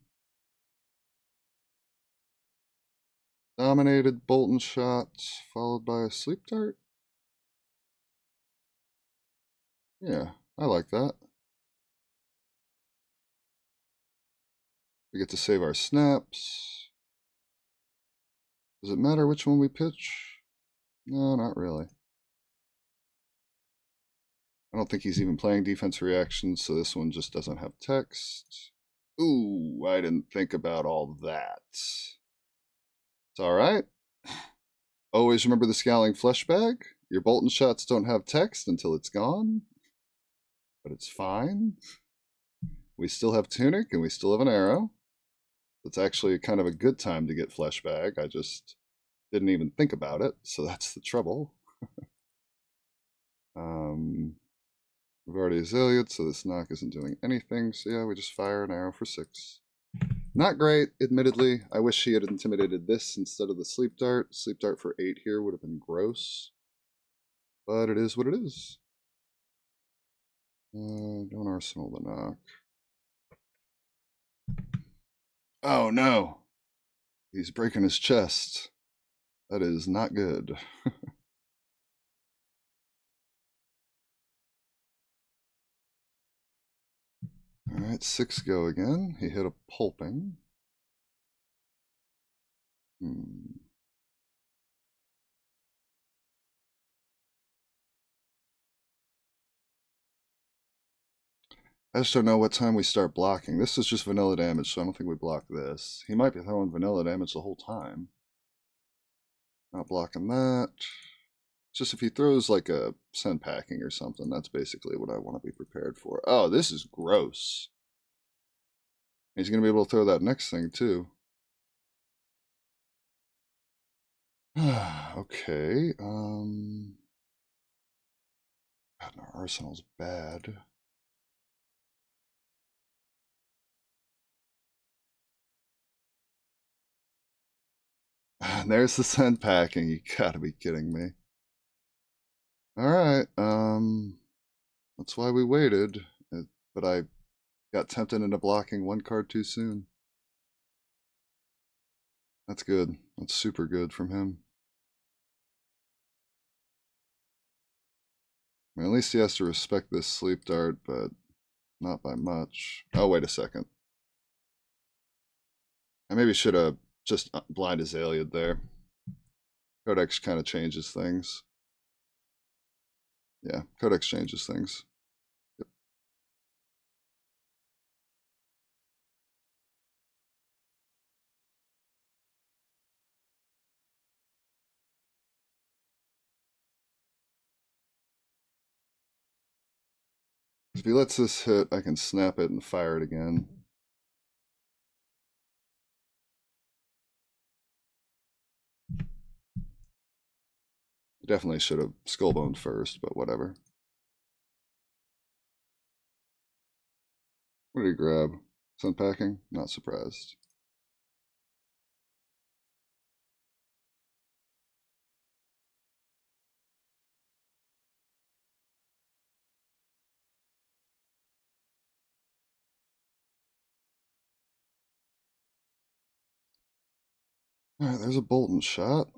Dominated Bolton Shot, followed by a Sleep Dart. Yeah, I like that. We get to save our snaps. Does it matter which one we pitch? No, not really. I don't think he's even playing defense reactions, so this one just doesn't have text. Ooh, I didn't think about all that. It's alright. Always remember the Scowling Flesh Bag. Your Bolton shots don't have text until it's gone. But it's fine. We still have Tunic and we still have an arrow. It's actually kind of a good time to get Flesh Bag. I just didn't even think about it, so that's the trouble. We've already Azalea'd, so this knock isn't doing anything. So yeah, we just fire an arrow for 6. Not great, admittedly. I wish he had intimidated this instead of the Sleep Dart. Sleep Dart for 8 here would have been gross. But it is what it is. Don't arsenal the knock. Oh no! He's breaking his chest. That is not good. Alright, 6 go again. He hit a pulping. I just don't know what time we start blocking. This is just vanilla damage, so I don't think we block this. He might be throwing vanilla damage the whole time. Not blocking that. Just if he throws like a sand packing or something, that's basically what I want to be prepared for. Oh, this is gross. He's going to be able to throw that next thing too. Okay. God, our arsenal's bad. There's the sand packing. You gotta be kidding me. Alright, that's why we waited. But I got tempted into blocking one card too soon. That's good. That's super good from him. I mean, at least he has to respect this sleep dart, but not by much. Oh, wait a second. I maybe should have just blind Azalea there. Codex kind of changes things. Yeah, Codex changes things. Yep. If he lets this hit, I can snap it and fire it again. Definitely should have skullboned first, but whatever. What did he grab? Sun packing? Not surprised. Alright, there's a Bolton shot.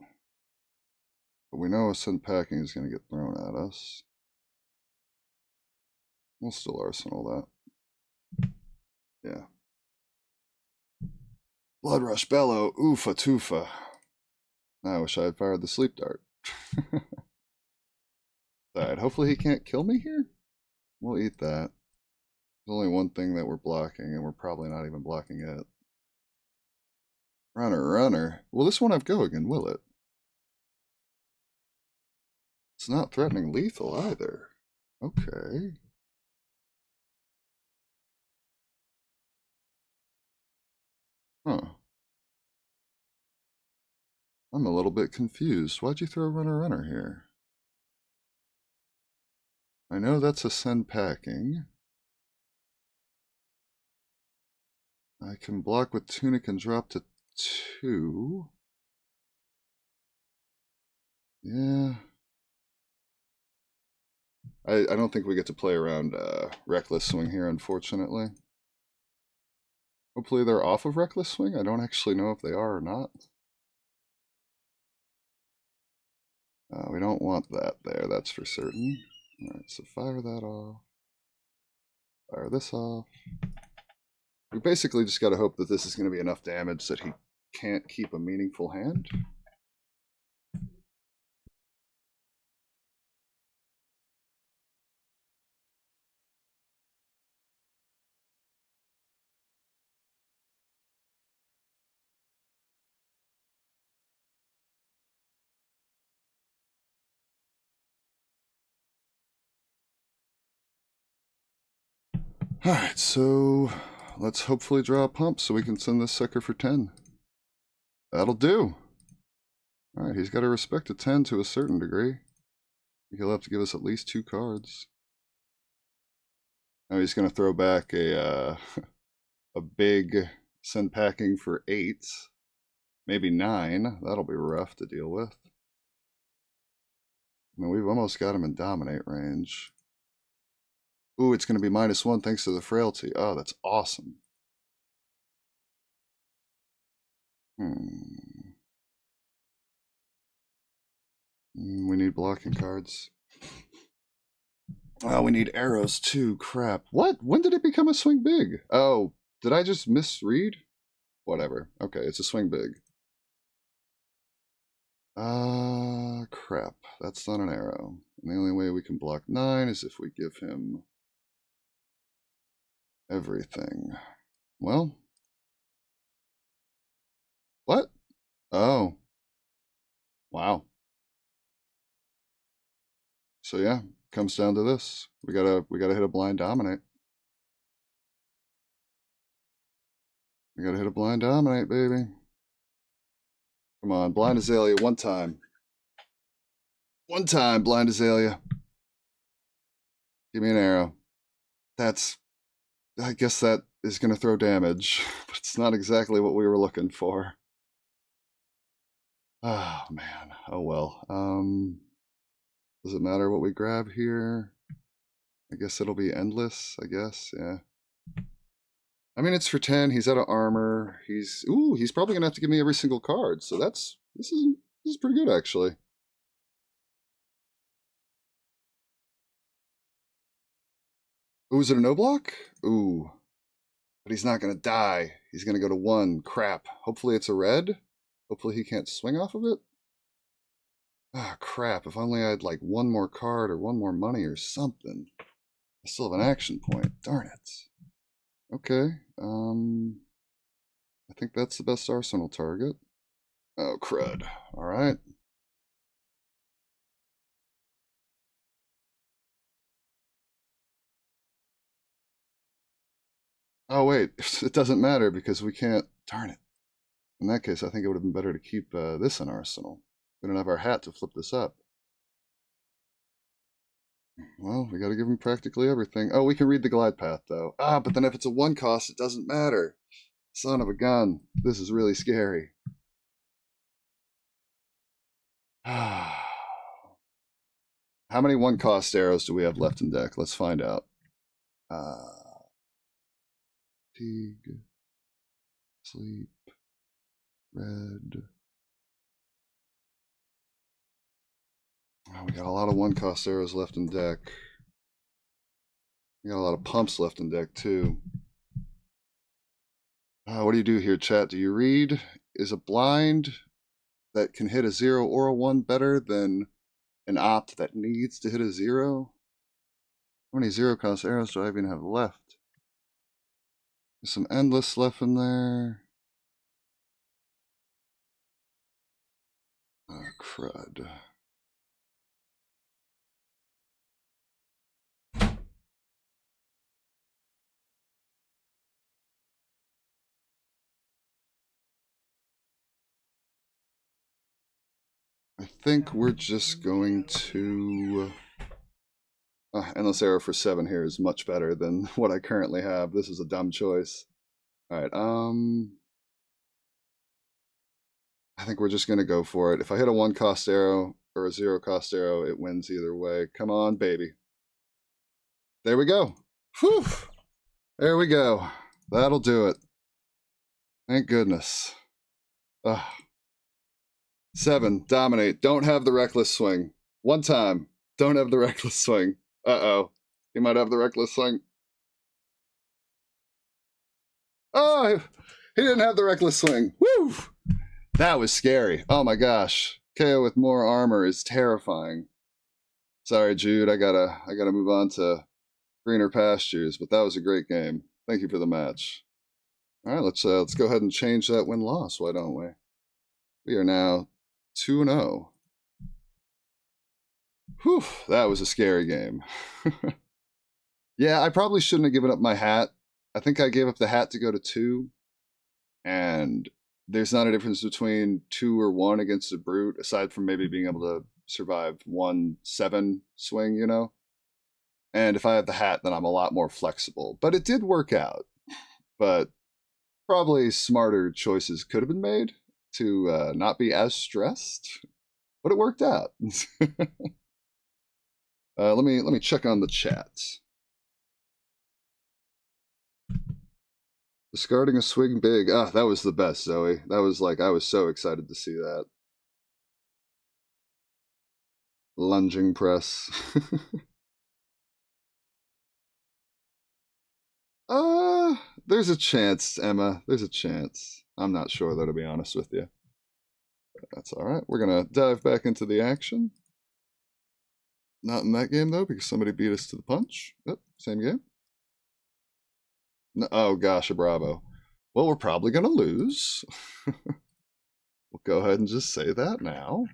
But we know a sun packing is going to get thrown at us. We'll still arsenal that. Yeah. Blood rush bellow. Oofa toofa. I wish I had fired the sleep dart. Alright, hopefully he can't kill me here. We'll eat that. There's only one thing that we're blocking, and we're probably not even blocking it. Runner, runner. Will this one have go again, will it? It's not threatening lethal either. Okay. Huh. I'm a little bit confused. Why'd you throw runner, runner here? I know that's a send packing. I can block with tunic and drop to 2. Yeah. I don't think we get to play around Reckless Swing here, unfortunately. Hopefully they're off of Reckless Swing. I don't actually know if they are or not. We don't want that there, that's for certain. Alright, so fire that off. Fire this off. We basically just got to hope that this is going to be enough damage that he can't keep a meaningful hand. Alright, so let's hopefully draw a pump so we can send this sucker for 10. That'll do. Alright, he's got to respect a 10 to a certain degree. He'll have to give us at least 2 cards. Now he's going to throw back a a big send packing for 8. Maybe 9. That'll be rough to deal with. I mean, we've almost got him in dominate range. Ooh, it's going to be -1 thanks to the frailty. Oh, that's awesome. We need blocking cards. Oh, we need arrows too. Crap. What? When did it become a swing big? Oh, did I just misread? Whatever. Okay, it's a swing big. Crap. That's not an arrow. And the only way we can block 9 is if we give him everything. Well. What? Oh. Wow. So yeah, comes down to this. We gotta hit a blind dominate. We gotta hit a blind dominate, baby. Come on, blind Azalea one time. One time, blind Azalea. Give me an arrow. I guess that is gonna throw damage, but it's not exactly what we were looking for. Oh man. Oh well. Does it matter what we grab here? I guess it'll be endless, I guess, yeah. I mean, it's for 10, he's out of armor, he's probably gonna have to give me every single card, so this is pretty good, actually. Ooh, is it a no block? Ooh. But he's not gonna die. He's gonna go to 1. Crap. Hopefully it's a red. Hopefully he can't swing off of it. Ah, crap. If only I had like 1 more card or 1 more money or something. I still have an action point. Darn it. Okay. I think that's the best arsenal target. Oh, crud. All right. Oh, wait. It doesn't matter because we can't. Darn it. In that case, I think it would have been better to keep this in arsenal. We don't have our hat to flip this up. Well, we got to give him practically everything. Oh, we can read the glide path, though. Ah, but then if it's a 1 cost, it doesn't matter. Son of a gun. This is really scary. How many 1 cost arrows do we have left in deck? Let's find out. Fatigue. Sleep. Red. Oh, we got a lot of 1 cost arrows left in deck. We got a lot of pumps left in deck, too. What do you do here, chat? Do you read? Is a blind that can hit a 0 or a 1 better than an opt that needs to hit a 0? How many 0 cost arrows do I even have left? There's some endless left in there. Oh, crud. I think we're just going to... endless arrow for 7 here is much better than what I currently have. This is a dumb choice. Alright, I think we're just going to go for it. If I hit a 1 cost arrow or a 0 cost arrow, it wins either way. Come on, baby. There we go. Whew! There we go. That'll do it. Thank goodness. Ugh. 7, dominate. Don't have the reckless swing. 1 time. Don't have the reckless swing. Uh-oh. He might have the reckless swing. Oh, he didn't have the reckless swing. Woo! That was scary. Oh my gosh. KO with more armor is terrifying. Sorry, Jude. I gotta move on to greener pastures, but that was a great game. Thank you for the match. All right, let's go ahead and change that win-loss. Why don't we? We are now 2-0. Whew, that was a scary game. Yeah, I probably shouldn't have given up my hat. I think I gave up the hat to go to 2, and there's not a difference between 2 or 1 against a brute, aside from maybe being able to survive 1/7 swing, you know? And if I have the hat, then I'm a lot more flexible. But it did work out. But probably smarter choices could have been made to not be as stressed. But it worked out. Let me check on the chat. Discarding a swing big. Ah, that was the best, Zoe. That was like, I was so excited to see that. Lunging press. There's a chance, Emma. There's a chance. I'm not sure, though, to be honest with you. That's all right. We're going to dive back into the action. Not in that game, though, because somebody beat us to the punch. Oh, same game. No, oh, gosh, a bravo. Well, we're probably going to lose. We'll go ahead and just say that now.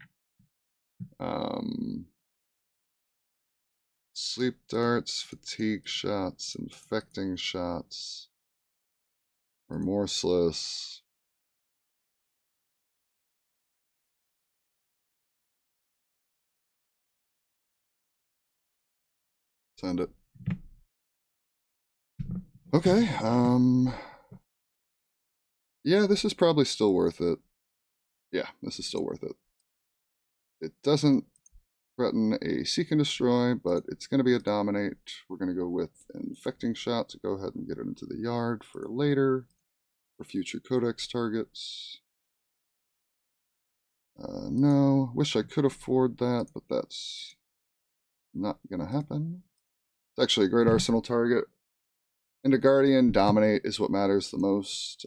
Sleep darts, fatigue shots, infecting shots, remorseless. Send it. Okay, yeah, this is probably still worth it. Yeah, this is still worth it. It doesn't threaten a seek and destroy, but it's going to be a dominate. We're going to go with infecting shot to go ahead and get it into the yard for later, for future codex targets. No, wish I could afford that, but that's not going to happen. It's actually a great arsenal target. Into Guardian, dominate is what matters the most.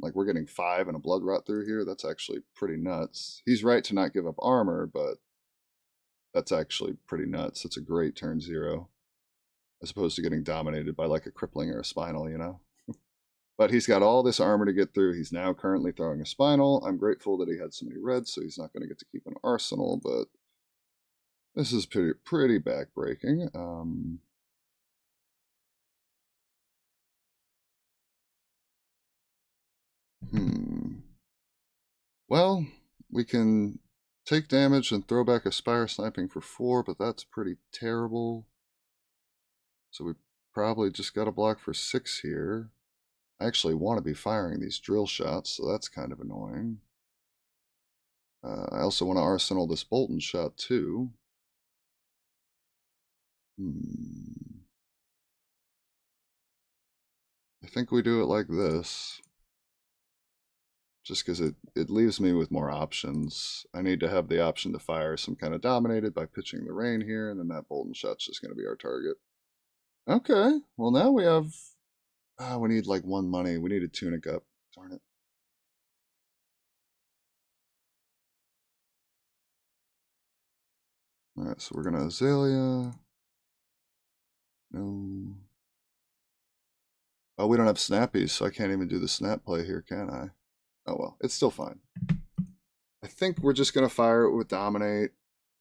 Like we're getting 5 and a blood rot through here. That's actually pretty nuts. He's right to not give up armor, but that's actually pretty nuts. It's a great turn 0, as opposed to getting dominated by like a crippling or a spinal, you know? But he's got all this armor to get through. He's now currently throwing a spinal. I'm grateful that he had so many reds, so he's not going to get to keep an arsenal, but this is pretty backbreaking. Well, we can take damage and throw back a Spire Sniping for 4, but that's pretty terrible. So we probably just got to block for 6 here. I actually want to be firing these drill shots, so that's kind of annoying. I also want to arsenal this Bolton shot too. I think we do it like this. Just because it leaves me with more options. I need to have the option to fire some kind of dominated by pitching the rain here, and then that Bolton shot's just going to be our target. Okay, well now we have... we need like 1 money. We need a tunic up. Darn it. Alright, so we're going to Azalea. No. Oh, we don't have snappies, so I can't even do the snap play here, can I? Oh well, it's still fine. I think we're just going to fire it with dominate.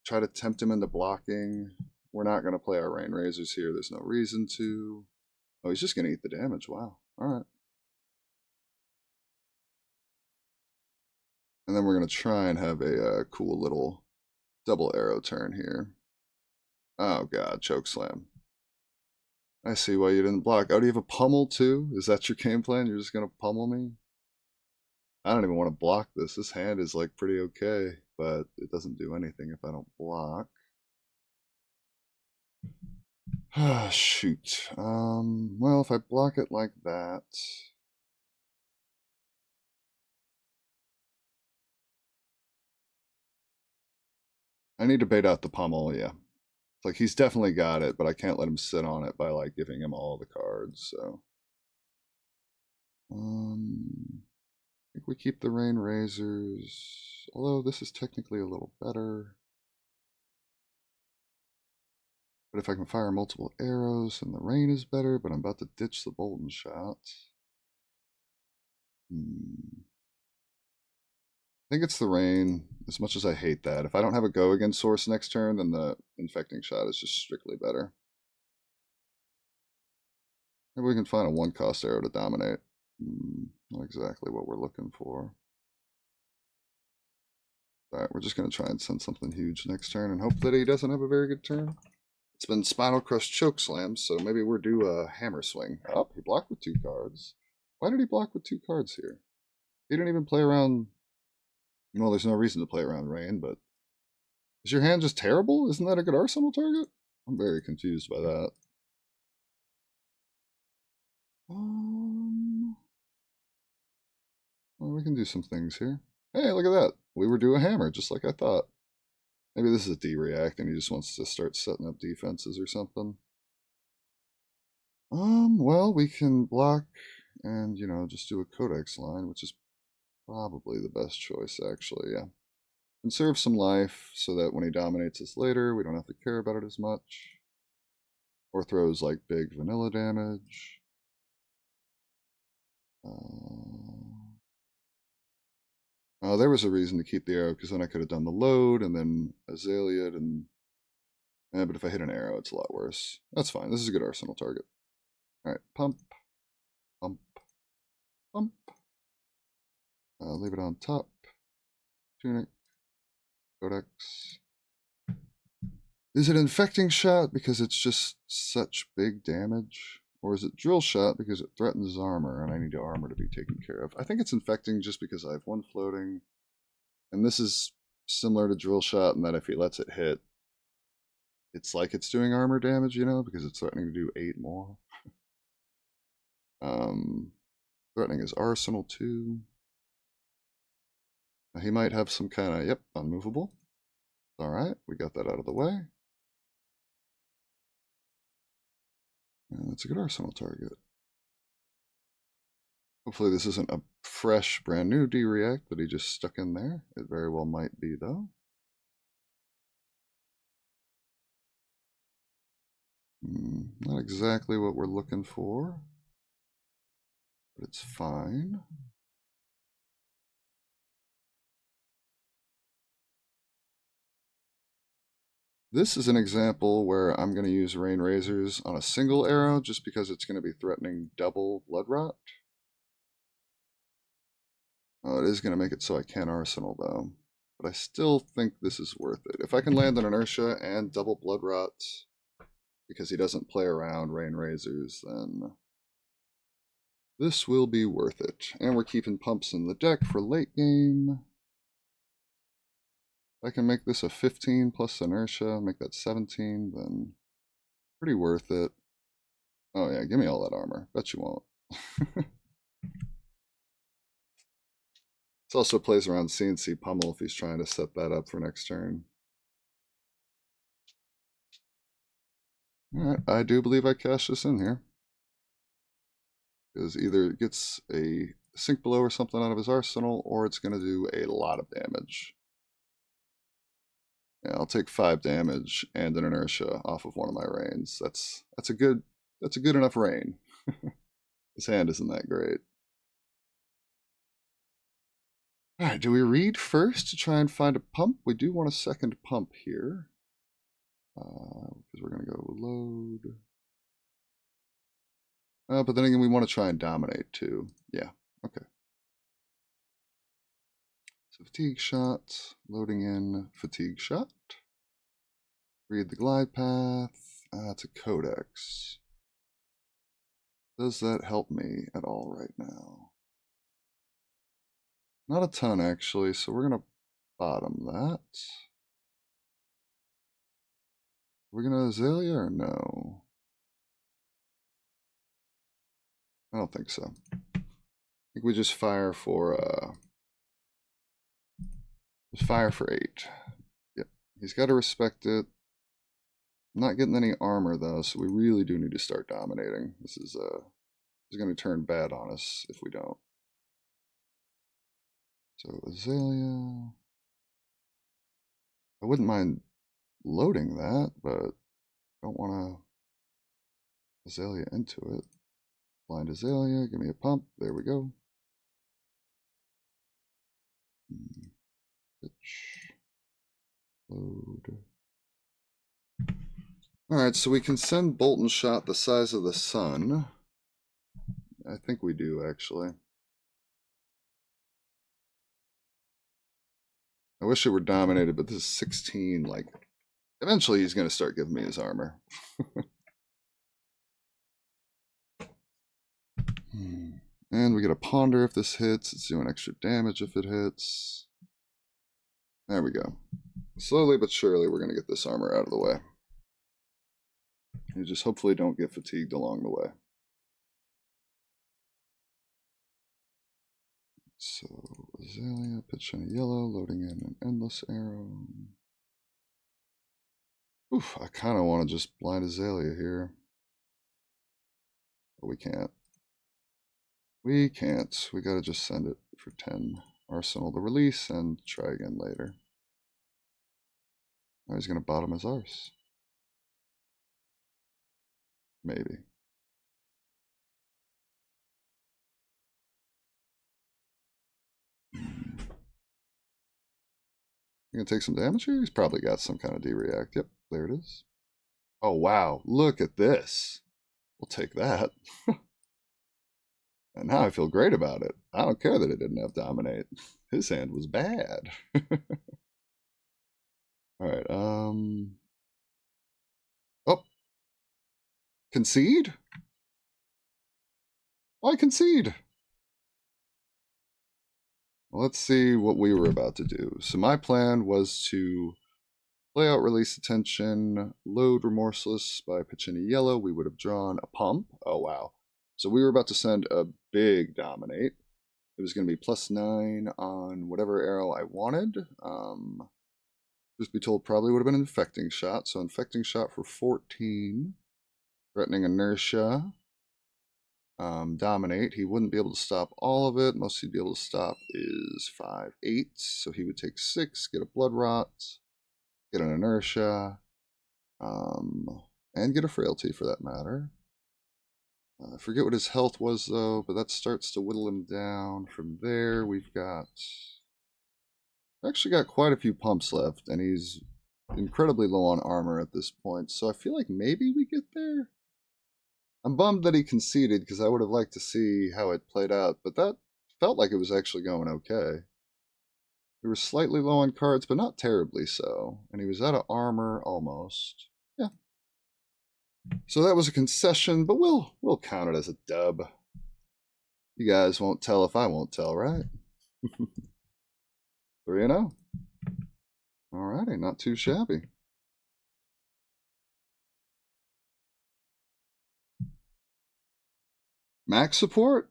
Try to tempt him into blocking. We're not going to play our rain razors here. There's no reason to. Oh, he's just going to eat the damage. Wow. Alright. And then we're going to try and have a cool little double arrow turn here. Oh god, chokeslam. I see why you didn't block. Oh, do you have a pummel too? Is that your game plan? You're just going to pummel me? I don't even want to block this. This hand is like pretty okay, but it doesn't do anything if I don't block. Ah, shoot. Well, if I block it like that... I need to bait out the pummel, yeah. It's like he's definitely got it, but I can't let him sit on it by like giving him all the cards, so... I think we keep the rain razors, although this is technically a little better. But if I can fire multiple arrows, then the rain is better, but I'm about to ditch the Bolton shot. I think it's the rain, as much as I hate that. If I don't have a go against source next turn, then the infecting shot is just strictly better. Maybe we can find a 1-cost arrow to dominate. Not exactly what we're looking for. Alright, we're just going to try and send something huge next turn and hope that he doesn't have a very good turn. It's been Spinal Crush Chokeslam, so maybe we're due a Hammer Swing. Oh, he blocked with 2 cards. Why did he block with 2 cards here? He didn't even play around... Well, there's no reason to play around rain, but... Is your hand just terrible? Isn't that a good arsenal target? I'm very confused by that. Well, we can do some things here. Hey, look at that. We were due a hammer, just like I thought. Maybe this is a D-react and he just wants to start setting up defenses or something. Well, we can block and, you know, just do a codex line, which is probably the best choice, actually, yeah. Conserve some life so that when he dominates us later, we don't have to care about it as much. Or throws, like, big vanilla damage. Oh, there was a reason to keep the arrow, because then I could have done the load, and then Azalea, and But if I hit an arrow, it's a lot worse. That's fine. This is a good arsenal target. Alright, pump. Pump. Pump. Leave it on top. Tunic. Codex. Is it infecting shot because it's just such big damage? Or is it drill shot because it threatens armor and I need armor to be taken care of? I think it's infecting just because I have one floating. And this is similar to drill shot in that if he lets it hit, it's like it's doing armor damage, you know, because it's threatening to do 8 more. Threatening his arsenal too. He might have some kind of, yep, unmovable. Alright, we got that out of the way. And that's a good arsenal target. Hopefully this isn't a fresh, brand new D-React that he just stuck in there. It very well might be, though. Not exactly what we're looking for, but it's fine. This is an example where I'm going to use Rain Razors on a single arrow just because it's going to be threatening double Blood Rot. It is going to make it so I can't Arsenal, though. But I still think this is worth it. If I can land an Inertia and double Blood Rot, because he doesn't play around Rain Razors, then this will be worth it. And we're keeping pumps in the deck for late game. If I can make this a 15 plus Inertia, make that 17, then pretty worth it. Oh yeah, give me all that armor. Bet you won't. This also plays around CNC Pummel if he's trying to set that up for next turn. Alright, I do believe I cashed this in here. Because either it gets a Sink Below or something out of his arsenal, or it's going to do a lot of damage. Yeah, I'll take 5 damage and an Inertia off of one of my rains. That's a good enough rain. His hand isn't that great. Alright, do we read first to try and find a pump? We do want a second pump here. Because we're going to go load. But then again, we want to try and dominate too. Yeah, okay. So fatigue shot, loading in fatigue shot. Read the glide path. It's a codex. Does that help me at all right now? Not a ton, actually, so we're going to bottom that. We're going to Azalea or no? I don't think so. I think we just fire for 8. Yep, he's got to respect it. I'm not getting any armor though, so we really do need to start dominating. This is going to turn bad on us if we don't. So Azalea. I wouldn't mind loading that, but I don't want to Azalea into it. Blind Azalea, give me a pump. There we go. Pitch. Load. Alright, so we can send Bolt and Shot the size of the sun. I think we do, actually. I wish it were dominated, but this is 16. Like, eventually he's going to start giving me his armor. And we get a Ponder if this hits. It's doing extra damage if it hits. There we go. Slowly but surely, we're going to get this armor out of the way. You just hopefully don't get fatigued along the way. So, Azalea, pitch in a yellow, loading in an endless arrow. Oof, I kind of want to just blind Azalea here. But we can't. We can't. We gotta just send it for 10. Arsenal the release and try again later. Now he's gonna bottom his arse. Maybe. You gonna take some damage here? He's probably got some kind of D-React. Yep, there it is. Oh, wow. Look at this. We'll take that. And now I feel great about it. I don't care that it didn't have dominate. His hand was bad. All right. Oh, concede? Why concede? Well, let's see what we were about to do. So my plan was to play out Release Attention, load Remorseless by pitching a yellow. We would have drawn a pump. Oh, wow. So we were about to send a big dominate. It was going to be +9 on whatever arrow I wanted. Just be told probably would have been an Infecting Shot. So Infecting Shot for 14. Threatening Inertia. Dominate. He wouldn't be able to stop all of it. Most he'd be able to stop is 5, 8. So he would take 6, get a Blood Rot, get an Inertia, and get a Frailty for that matter. I forget what his health was though, but that starts to whittle him down. From there, we've actually got quite a few pumps left, and he's incredibly low on armor at this point. So I feel like maybe we get there. I'm bummed that he conceded because I would have liked to see how it played out, but that felt like it was actually going okay. We were slightly low on cards, but not terribly so. And he was out of armor almost. Yeah. So that was a concession, but we'll count it as a dub. You guys won't tell if I won't tell, right? 3-0. Alrighty, not too shabby. Max support?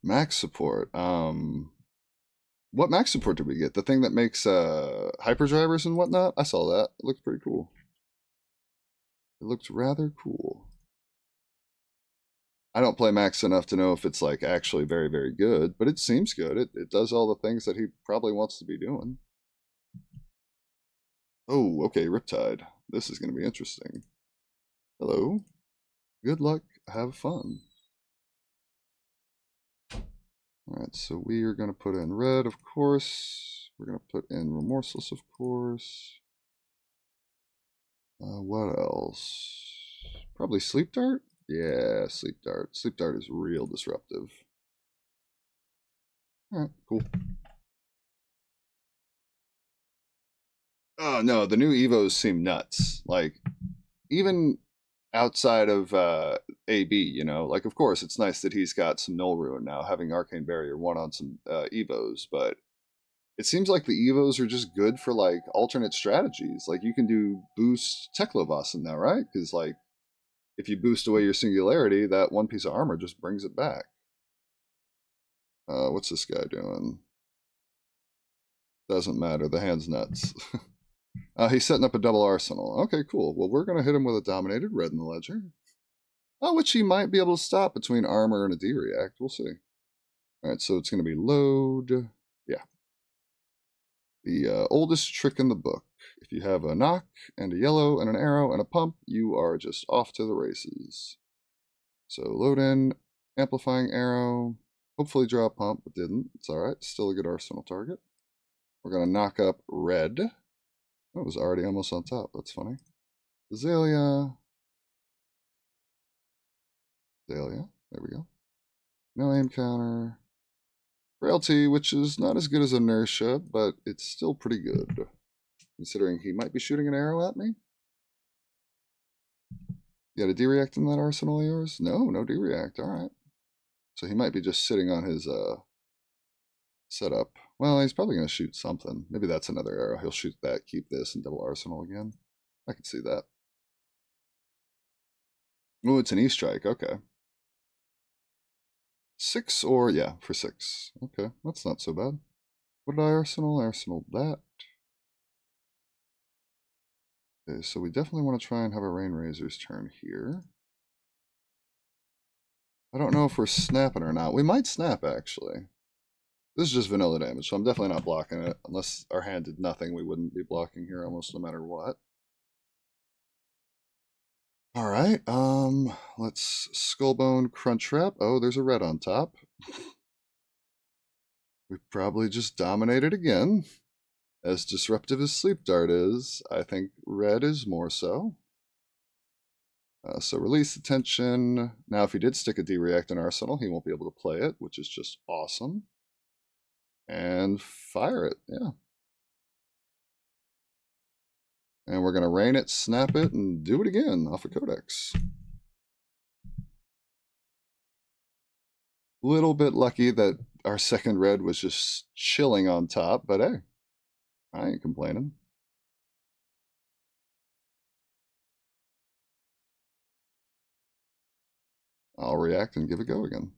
Max support. What max support did we get? The thing that makes hyperdrivers and whatnot? I saw that. It looked pretty cool. It looked rather cool. I don't play max enough to know if it's like actually very, very good, but it seems good. It does all the things that he probably wants to be doing. Oh, okay, Riptide. This is going to be interesting. Hello. Good luck. Have fun. Alright, so we are going to put in red, of course. We're going to put in Remorseless, of course. What else? Probably Sleep Dart? Yeah, Sleep Dart. Sleep Dart is real disruptive. Alright, cool. Oh, no, the new Evos seem nuts. Like, even outside of AB, you know, like, of course, it's nice that he's got some Null Ruin now, having Arcane Barrier 1 on some Evos, but it seems like the Evos are just good for, like, alternate strategies. Like, you can do boost Teklovasen now, right? Because, like, if you boost away your Singularity, that one piece of armor just brings it back. What's this guy doing? Doesn't matter. The hand's nuts. He's setting up a double arsenal. Okay, cool. Well, we're going to hit him with a dominated red in the ledger. Which he might be able to stop between armor and a D-react. We'll see. Alright, so it's going to be load. Yeah. The oldest trick in the book. If you have a knock and a yellow and an arrow and a pump, you are just off to the races. So load in, amplifying arrow. Hopefully draw a pump, but didn't. It's alright. Still a good arsenal target. We're going to knock up red. Oh, it was already almost on top. That's funny. Azalea. Azalea. There we go. No aim counter. Frailty, which is not as good as Inertia, but it's still pretty good. Considering he might be shooting an arrow at me. You got a D-react in that arsenal of yours? No, no D-react. Alright. So he might be just sitting on his setup. Well, he's probably going to shoot something. Maybe that's another arrow. He'll shoot that, keep this, and double arsenal again. I can see that. Oh, it's an E-strike. Okay. 6 or, yeah, for 6. Okay, that's not so bad. What did I arsenal? I arsenal that. Okay, so we definitely want to try and have a Rain Razor's turn here. I don't know if we're snapping or not. We might snap, actually. This is just vanilla damage, so I'm definitely not blocking it. Unless our hand did nothing, we wouldn't be blocking here almost no matter what. Alright, let's Skullbone Crunchwrap. Oh, there's a red on top. We probably just dominated again. As disruptive as Sleep Dart is, I think red is more so. So release the tension. Now, if he did stick a D-React in Arsenal, he won't be able to play it, which is just awesome. And fire it, yeah. And we're going to rain it, snap it, and do it again off a Codex. Little bit lucky that our second red was just chilling on top, but hey, I ain't complaining. I'll react and give it a go again.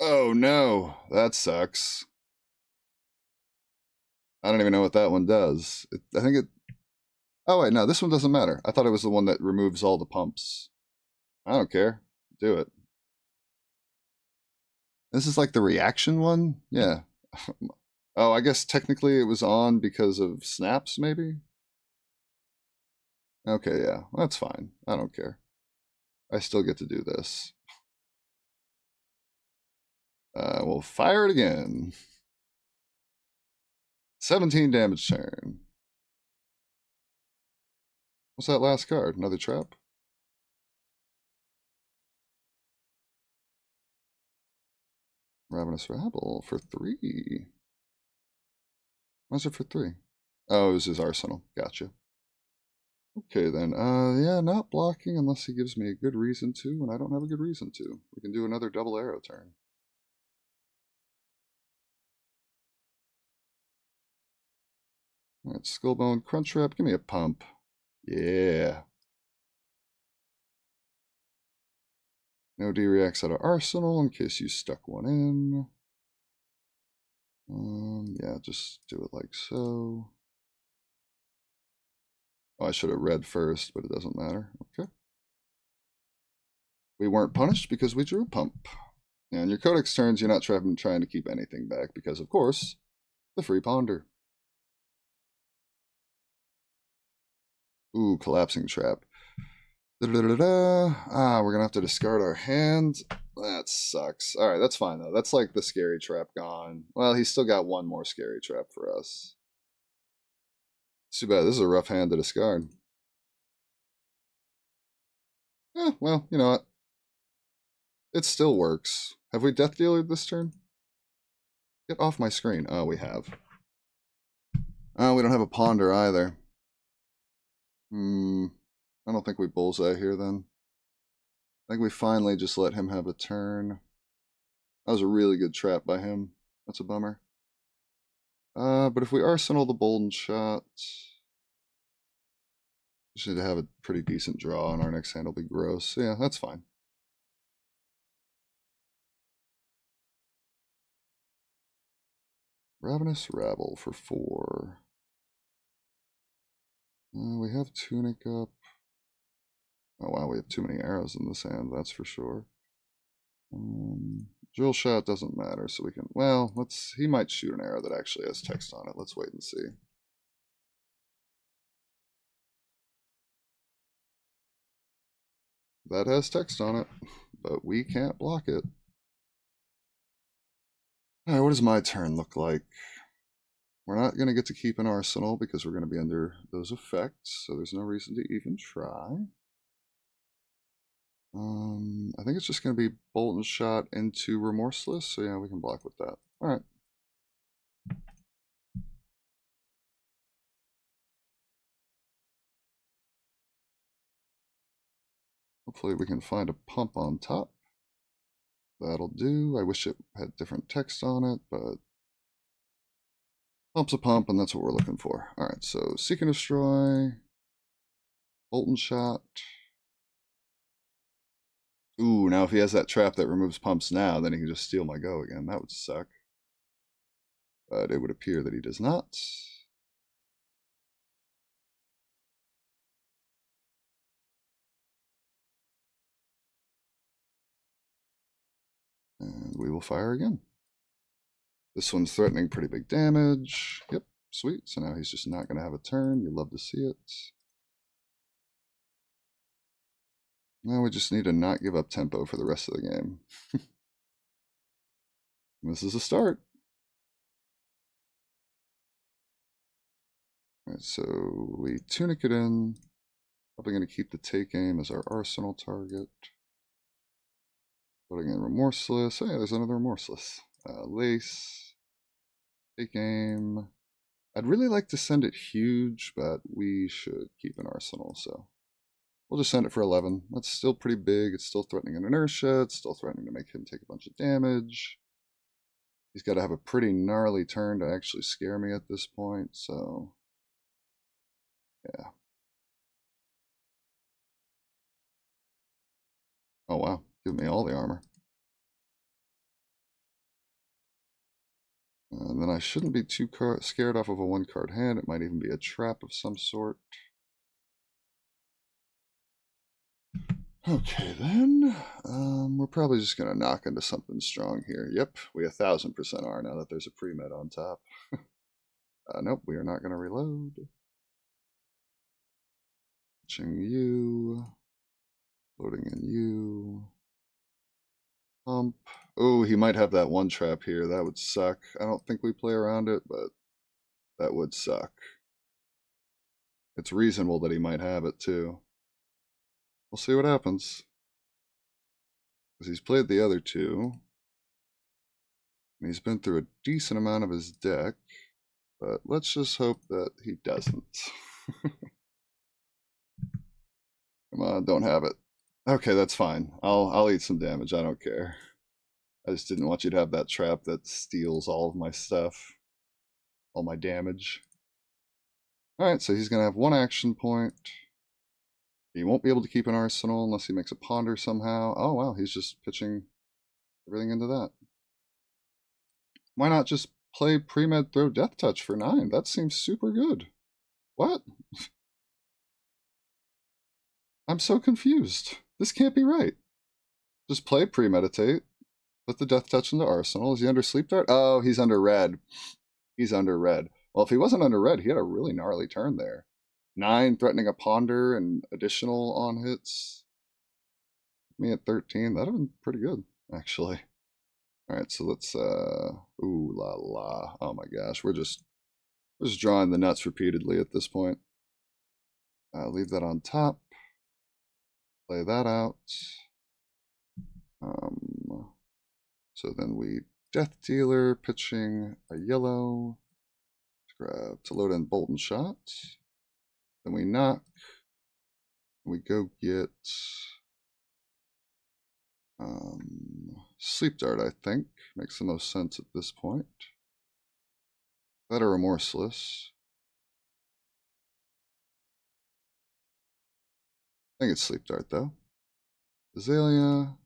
Oh no, that sucks. I don't even know what that one does. I think it... Oh wait, no, this one doesn't matter. I thought it was the one that removes all the pumps. I don't care. Do it. This is like the reaction one? Yeah. Oh, I guess technically it was on because of snaps, maybe? Okay, yeah, that's fine. I don't care. I still get to do this. We'll fire it again. 17 damage turn. What's that last card? Another trap? Ravenous Rabble for 3. Why's it for 3? Oh, it was his arsenal. Gotcha. Okay then. Yeah, not blocking unless he gives me a good reason to, and I don't have a good reason to. We can do another double arrow turn. Alright, Skullbone, Crunchwrap, give me a pump. Yeah. No D-Reacts out of Arsenal in case you stuck one in. Yeah, just do it like so. Oh, I should have read first, but it doesn't matter. Okay. We weren't punished because we drew pump. And your Codex turns, you're not trying to keep anything back because, of course, the free ponder. Ooh, collapsing trap. We're going to have to discard our hand. That sucks. All right, that's fine, though. That's like the scary trap gone. Well, he's still got one more scary trap for us. It's too bad. This is a rough hand to discard. Well, you know what? It still works. Have we Death Dealered this turn? Get off my screen. Oh, we have. Oh, we don't have a ponder either. I don't think we bullseye here then. I think we finally just let him have a turn. That was a really good trap by him. That's a bummer. But if we arsenal the Bolden Shot, just need to have a pretty decent draw, and our next hand will be gross. So yeah, that's fine. Ravenous Rabble for 4. We have Tunic up. Oh wow, we have too many arrows in this hand, that's for sure. Drill Shot doesn't matter, so we can... Well, he might shoot an arrow that actually has text on it. Let's wait and see. That has text on it, but we can't block it. Alright, what does my turn look like? We're not going to get to keep an arsenal because we're going to be under those effects, so there's no reason to even try. I think it's just going to be Bolton Shot into Remorseless, so yeah, we can block with that. Alright. Hopefully we can find a pump on top. That'll do. I wish it had different text on it, but pump's a pump, and that's what we're looking for. Alright, so Seek and Destroy, Bolton Shot. Ooh, now if he has that trap that removes pumps now, then he can just steal my go again. That would suck. But it would appear that he does not. And we will fire again. This one's threatening pretty big damage. Yep, sweet. So now he's just not going to have a turn. You love to see it. Now we just need to not give up tempo for the rest of the game. This is a start. Alright, so we tunic it in. Probably going to keep the take aim as our arsenal target. Putting in Remorseless. Oh yeah, there's another Remorseless. Lace. Take aim. I'd really like to send it huge, but we should keep an arsenal, so we'll just send it for 11. That's still pretty big. It's still threatening an inertia. It's still threatening to make him take a bunch of damage. He's got to have a pretty gnarly turn to actually scare me at this point, so yeah. Oh wow, give me all the armor. And then I shouldn't be too scared off of a 1-card hand. It might even be a trap of some sort. Okay, then. We're probably just going to knock into something strong here. Yep, we 1000% are now that there's a pre-med on top. Nope, we are not going to reload. Watching you. Loading in you. Pump. Oh, he might have that one trap here. That would suck. I don't think we play around it, but that would suck. It's reasonable that he might have it too. We'll see what happens. Because he's played the other two. And he's been through a decent amount of his deck. But let's just hope that he doesn't. Come on, don't have it. Okay, that's fine. I'll eat some damage. I don't care. I just didn't want you to have that trap that steals all of my stuff. All my damage. Alright, so he's going to have one action point. He won't be able to keep an arsenal unless he makes a ponder somehow. Oh wow, he's just pitching everything into that. Why not just play pre-med throw death touch for 9? That seems super good. What? I'm so confused. This can't be right. Just play premeditate. Put the death touch into arsenal. Is he under sleep dart? Oh, he's under red. He's under red. Well, if he wasn't under red, he had a really gnarly turn there. 9 threatening a ponder and additional on hits. Me at 13. That'd have been pretty good, actually. Alright, so let's ooh la la. Oh my gosh, we're just drawing the nuts repeatedly at this point. Leave that on top. Play that out. So then we Death Dealer, pitching a yellow. Grab to load in Bolt and Shot. Then we knock. We go get Sleep Dart, I think. Makes the most sense at this point. That or Remorseless. I think it's Sleep Dart, though. Azalea.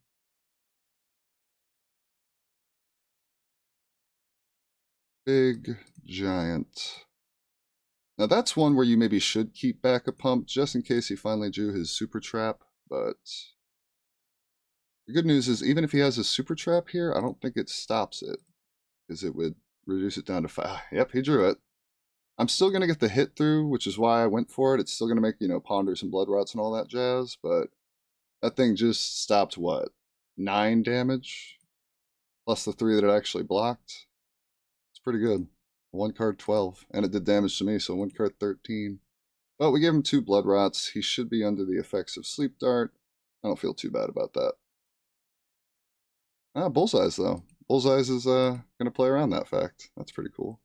Big, giant. Now that's one where you maybe should keep back a pump just in case he finally drew his super trap, but the good news is even if he has a super trap here, I don't think it stops it, because it would reduce it down to 5. Yep, he drew it. I'm still going to get the hit through, which is why I went for it. It's still going to make, ponders and blood rots and all that jazz, but that thing just stopped, what, 9 damage? Plus the 3 that it actually blocked. It's pretty good. 1 card 12, and it did damage to me, so 1 card 13. But we gave him 2 blood rots. He should be under the effects of Sleep Dart. I don't feel too bad about that. Bullseyes, though. Bullseyes is going to play around that fact. That's pretty cool.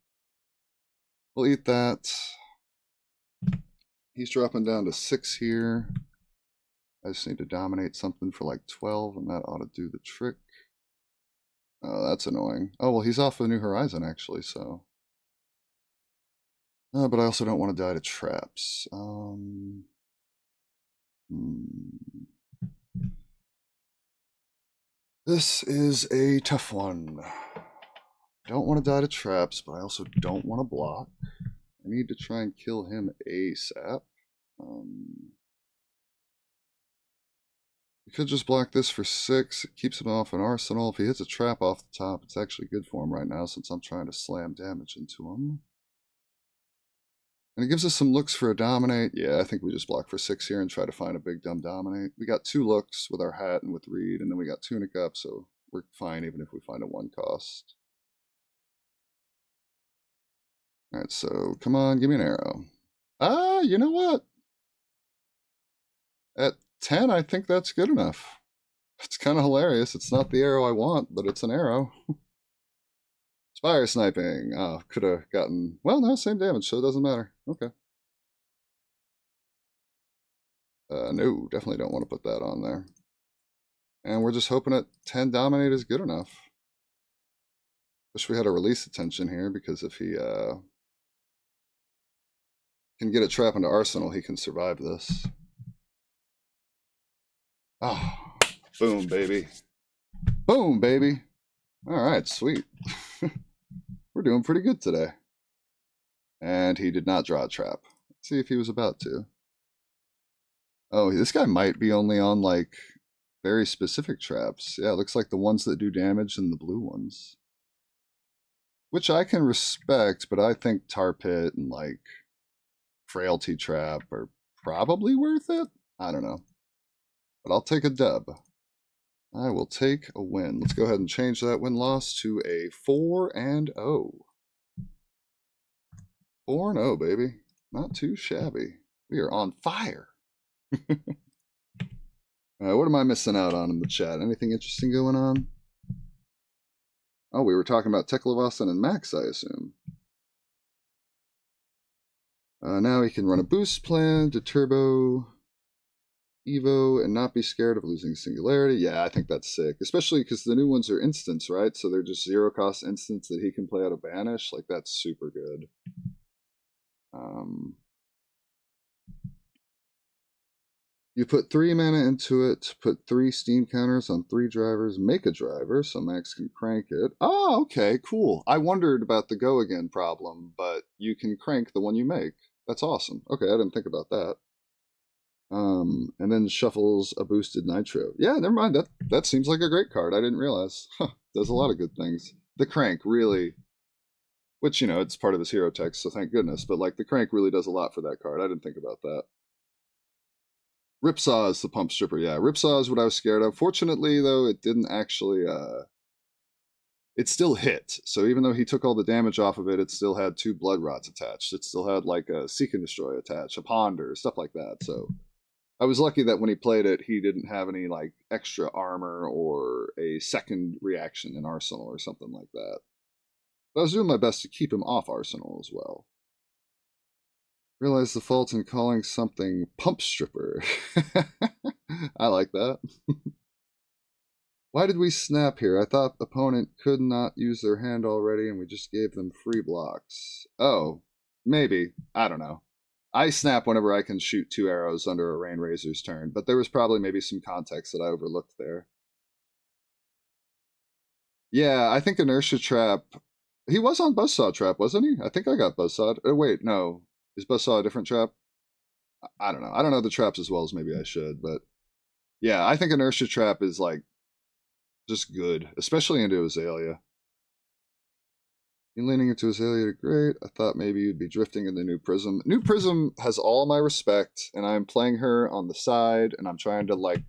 We'll eat that. He's dropping down to 6 here. I just need to dominate something for like 12, and that ought to do the trick. Oh, that's annoying. Oh, well, he's off of New Horizon, actually, so... but I also don't want to die to traps. This is a tough one. I don't want to die to traps, but I also don't want to block. I need to try and kill him ASAP. We could just block this for 6. It keeps him off an arsenal. If he hits a trap off the top, it's actually good for him right now since I'm trying to slam damage into him. And it gives us some looks for a dominate. Yeah, I think we just block for 6 here and try to find a big dumb dominate. We got 2 looks with our hat and with Reed, and then we got Tunic up, so we're fine even if we find a 1 cost. Alright, so come on, give me an arrow. You know what? At 10, I think that's good enough. It's kind of hilarious. It's not the arrow I want, but it's an arrow. Spire sniping. Oh, could have gotten... Well, no, same damage, so it doesn't matter. Okay. No, definitely don't want to put that on there. And we're just hoping that 10 dominate is good enough. Wish we had a release attention here, because if he can get a trap into Arsenal, he can survive this. Oh, boom, baby. Boom, baby. All right, sweet. We're doing pretty good today. And he did not draw a trap. Let's see if he was about to. Oh, this guy might be only on, like, very specific traps. Yeah, it looks like the ones that do damage and the blue ones. Which I can respect, but I think Tar Pit and, like, Frailty Trap are probably worth it? I don't know. But I'll take a dub. I will take a win. Let's go ahead and change that win-loss to a 4-0. 4-0, baby. Not too shabby. We are on fire. What am I missing out on in the chat? Anything interesting going on? Oh, we were talking about Teklevasan and Max, I assume. Now he can run a boost plan to turbo Evo and not be scared of losing Singularity. Yeah, I think that's sick. Especially because the new ones are instants, right? So they're just zero cost instants that he can play out of Banish. Like, that's super good. You put 3 mana into it, put 3 steam counters on 3 drivers, make a driver so Max can crank it. Oh, okay, cool. I wondered about the go again problem, but you can crank the one you make. That's awesome. Okay, I didn't think about that. And then shuffles a boosted Nitro. Yeah, never mind. That seems like a great card. I didn't realize. Huh, does a lot of good things. The crank really, which, you know, it's part of his hero text, so thank goodness. But, like, the crank really does a lot for that card. I didn't think about that. Ripsaw is the pump stripper. Yeah, Ripsaw is what I was scared of. Fortunately, though, it didn't actually... it still hit. So even though he took all the damage off of it, it still had 2 Blood Rots attached. It still had, like, a Seek and Destroy attached, a Ponder, stuff like that. So I was lucky that when he played it, he didn't have any, like, extra armor or a second reaction in Arsenal or something like that. But I was doing my best to keep him off Arsenal as well. Realize the fault in calling something pump stripper. I like that. Why did we snap here? I thought the opponent could not use their hand already and we just gave them free blocks. Oh, maybe. I don't know. I snap whenever I can shoot 2 arrows under a Rain Razor's turn, but there was probably maybe some context that I overlooked there. Yeah, I think Inertia Trap... He was on Buzzsaw Trap, wasn't he? I think I got Buzzsawed. Oh, wait, no. Is Buzzsaw a different trap? I don't know. I don't know the traps as well as maybe I should, but yeah, I think Inertia Trap is, like, just good, especially into Azalea. You leaning into Azalea, great. I thought maybe you'd be drifting into New Prism. New Prism has all my respect, and I'm playing her on the side, and I'm trying to, like,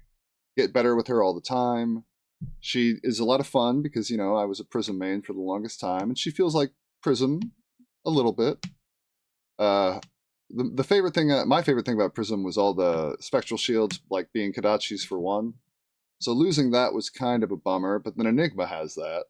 get better with her all the time. She is a lot of fun because, you know, I was a Prism main for the longest time, and she feels like Prism a little bit. The favorite thing, my favorite thing about Prism was all the Spectral Shields, like, being Kadachi's for 1. So losing that was kind of a bummer, but then Enigma has that.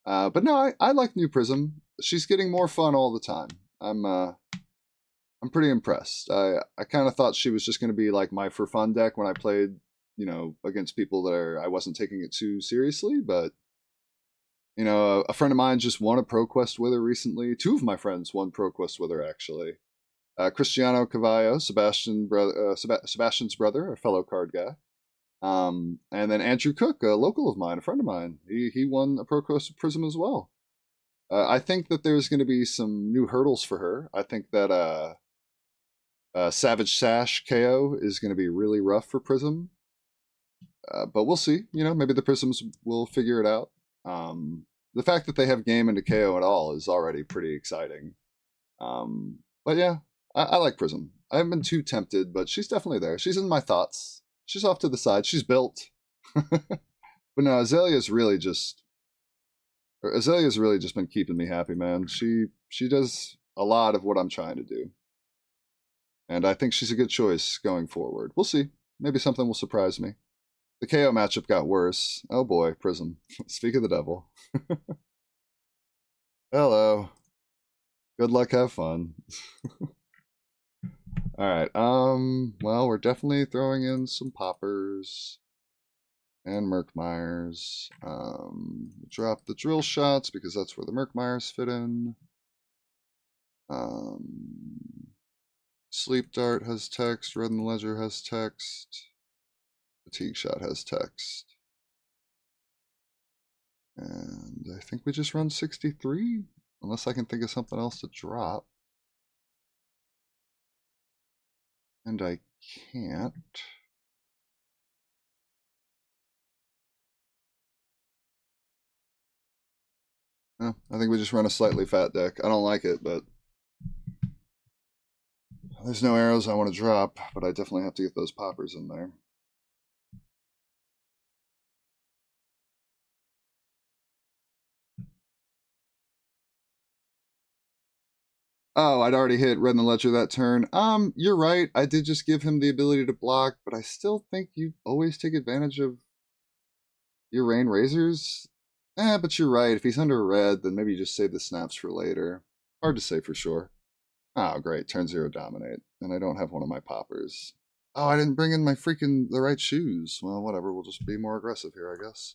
But no, I like New Prism. She's getting more fun all the time. I'm pretty impressed. I kind of thought she was just going to be like my for fun deck when I played, you know, against people that I wasn't taking it too seriously. But, you know, a friend of mine just won a ProQuest with her recently. 2 of my friends won ProQuest with her, actually. Cristiano Cavallo, Sebastian's brother, a fellow card guy. And then Andrew Cook, a local of mine, a friend of mine, he won a ProQuest Prism as well. I think that there's going to be some new hurdles for her. I think that Savage Sash KO is going to be really rough for Prism. But we'll see. You know, maybe the Prisms will figure it out. The fact that they have game into KO at all is already pretty exciting. But yeah, I like Prism. I haven't been too tempted, but she's definitely there. She's in my thoughts. She's off to the side. She's built. But no, Azalea's really just been keeping me happy, man. She does a lot of what I'm trying to do. And I think she's a good choice going forward. We'll see. Maybe something will surprise me. The KO matchup got worse. Oh boy, Prism. Speak of the devil. Hello. Good luck, have fun. Alright, well, we're definitely throwing in some poppers and Murkmires. Drop the drill shots because that's where the Murkmires fit in. Sleep Dart has text, Red in the Ledger has text, Fatigue Shot has text. And I think we just run 63, unless I can think of something else to drop. And I can't. I think we just run a slightly fat deck. I don't like it, but there's no arrows I want to drop, but I definitely have to get those poppers in there. Oh, I'd already hit Red in the Ledger that turn. You're right. I did just give him the ability to block, but I still think you always take advantage of your Rain Razors. But you're right. If he's under red, then maybe you just save the snaps for later. Hard to say for sure. Oh, great. Turn 0 dominate. And I don't have one of my poppers. Oh, I didn't bring in my the right shoes. Well, whatever. We'll just be more aggressive here, I guess.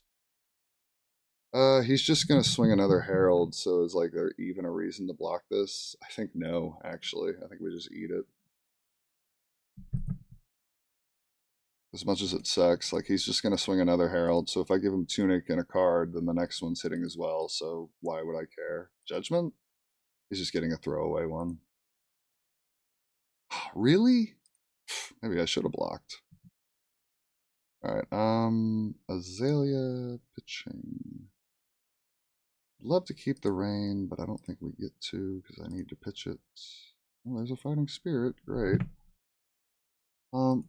He's just gonna swing another Herald, so is like there even a reason to block this? I think no, actually. I think we just eat it. As much as it sucks, like he's just gonna swing another Herald, so if I give him Tunic and a card, then the next one's hitting as well, so why would I care? Judgment? He's just getting a throwaway one. Really? Maybe I should have blocked. Alright, Azalea pitching. Love to keep the rain, but I don't think we get to because I need to pitch it. Oh, there's a fighting spirit. Great. Pump.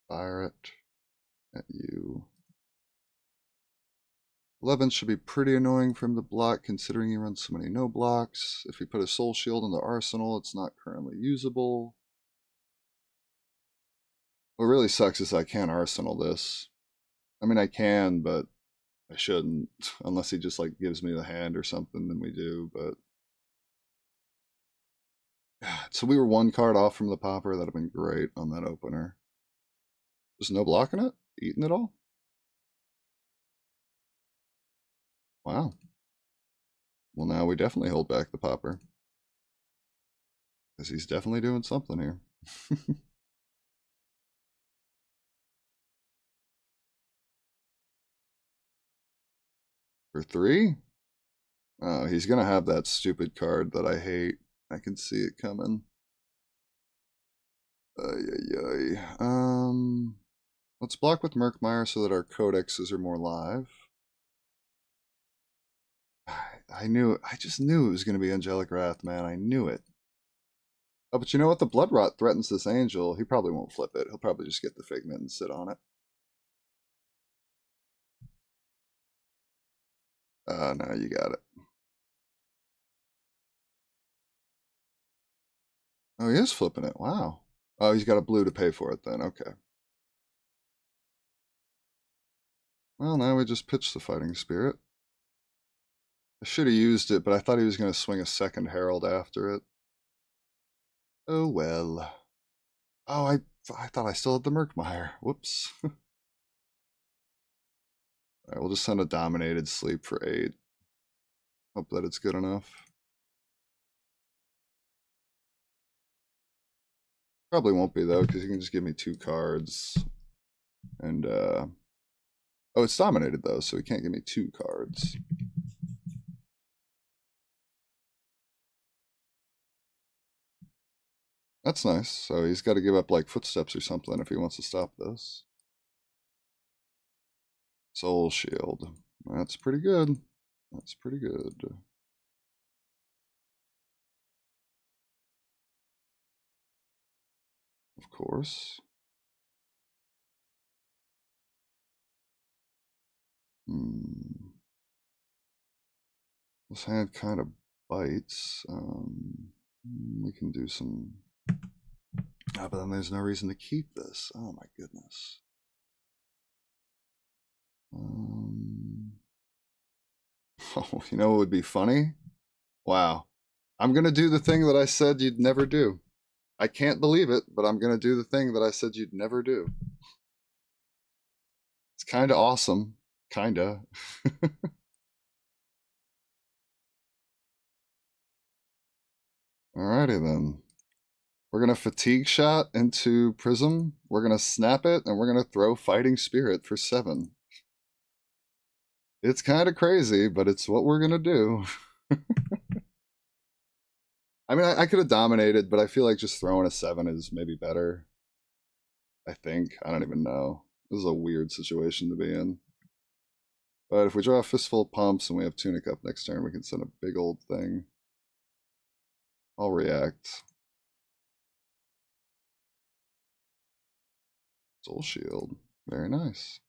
Fire it at you. 11 should be pretty annoying for him to block considering he runs so many no blocks. If we put a soul shield in the arsenal, it's not currently usable. What really sucks is I can't arsenal this. I mean, I can, but I shouldn't. Unless he just like gives me the hand or something, then we do, but so we were one card off from the popper. That'd have been great on that opener. Just no blocking it? Eating it all? Wow. Well, now we definitely hold back the popper. Because he's definitely doing something here. For 3? Oh, he's going to have that stupid card that I hate. I can see it coming. Let's block with Murkmire so that our codexes are more live. I just knew it was going to be Angelic Wrath, man. I knew it. Oh, but you know what? The Blood Rot threatens this angel. He probably won't flip it. He'll probably just get the Figment and sit on it. No, you got it. Oh, he is flipping it. Wow. Oh, he's got a blue to pay for it then. Okay. Well, now we just pitch the Fighting Spirit. I should have used it, but I thought he was going to swing a second Herald after it. Oh, well. Oh, I thought I still had the Murkmire. Whoops. Alright, we'll just send a Dominated Sleep for 8. Hope that it's good enough. Probably won't be, though, because he can just give me 2 cards. And, oh, it's Dominated, though, so he can't give me 2 cards. That's nice. So he's got to give up, like, footsteps or something if he wants to stop this. Soul Shield. That's pretty good. That's pretty good. Of course. This hand kind of bites. We can do some... Oh, but then there's no reason to keep this. Oh my goodness. Oh, you know what would be funny? Wow. I'm going to do the thing that I said you'd never do. I can't believe it, but I'm going to do the thing that I said you'd never do. It's kind of awesome. Kind of. Alrighty then. We're going to fatigue shot into Prism. We're going to snap it, and we're going to throw Fighting Spirit for 7. It's kind of crazy, but it's what we're going to do. I mean, I could have dominated, but I feel like just throwing a 7 is maybe better. I think. I don't even know. This is a weird situation to be in. But if we draw a Fistful of Pumps and we have Tunic up next turn, we can send a big old thing. I'll react. Soul Shield. Very nice.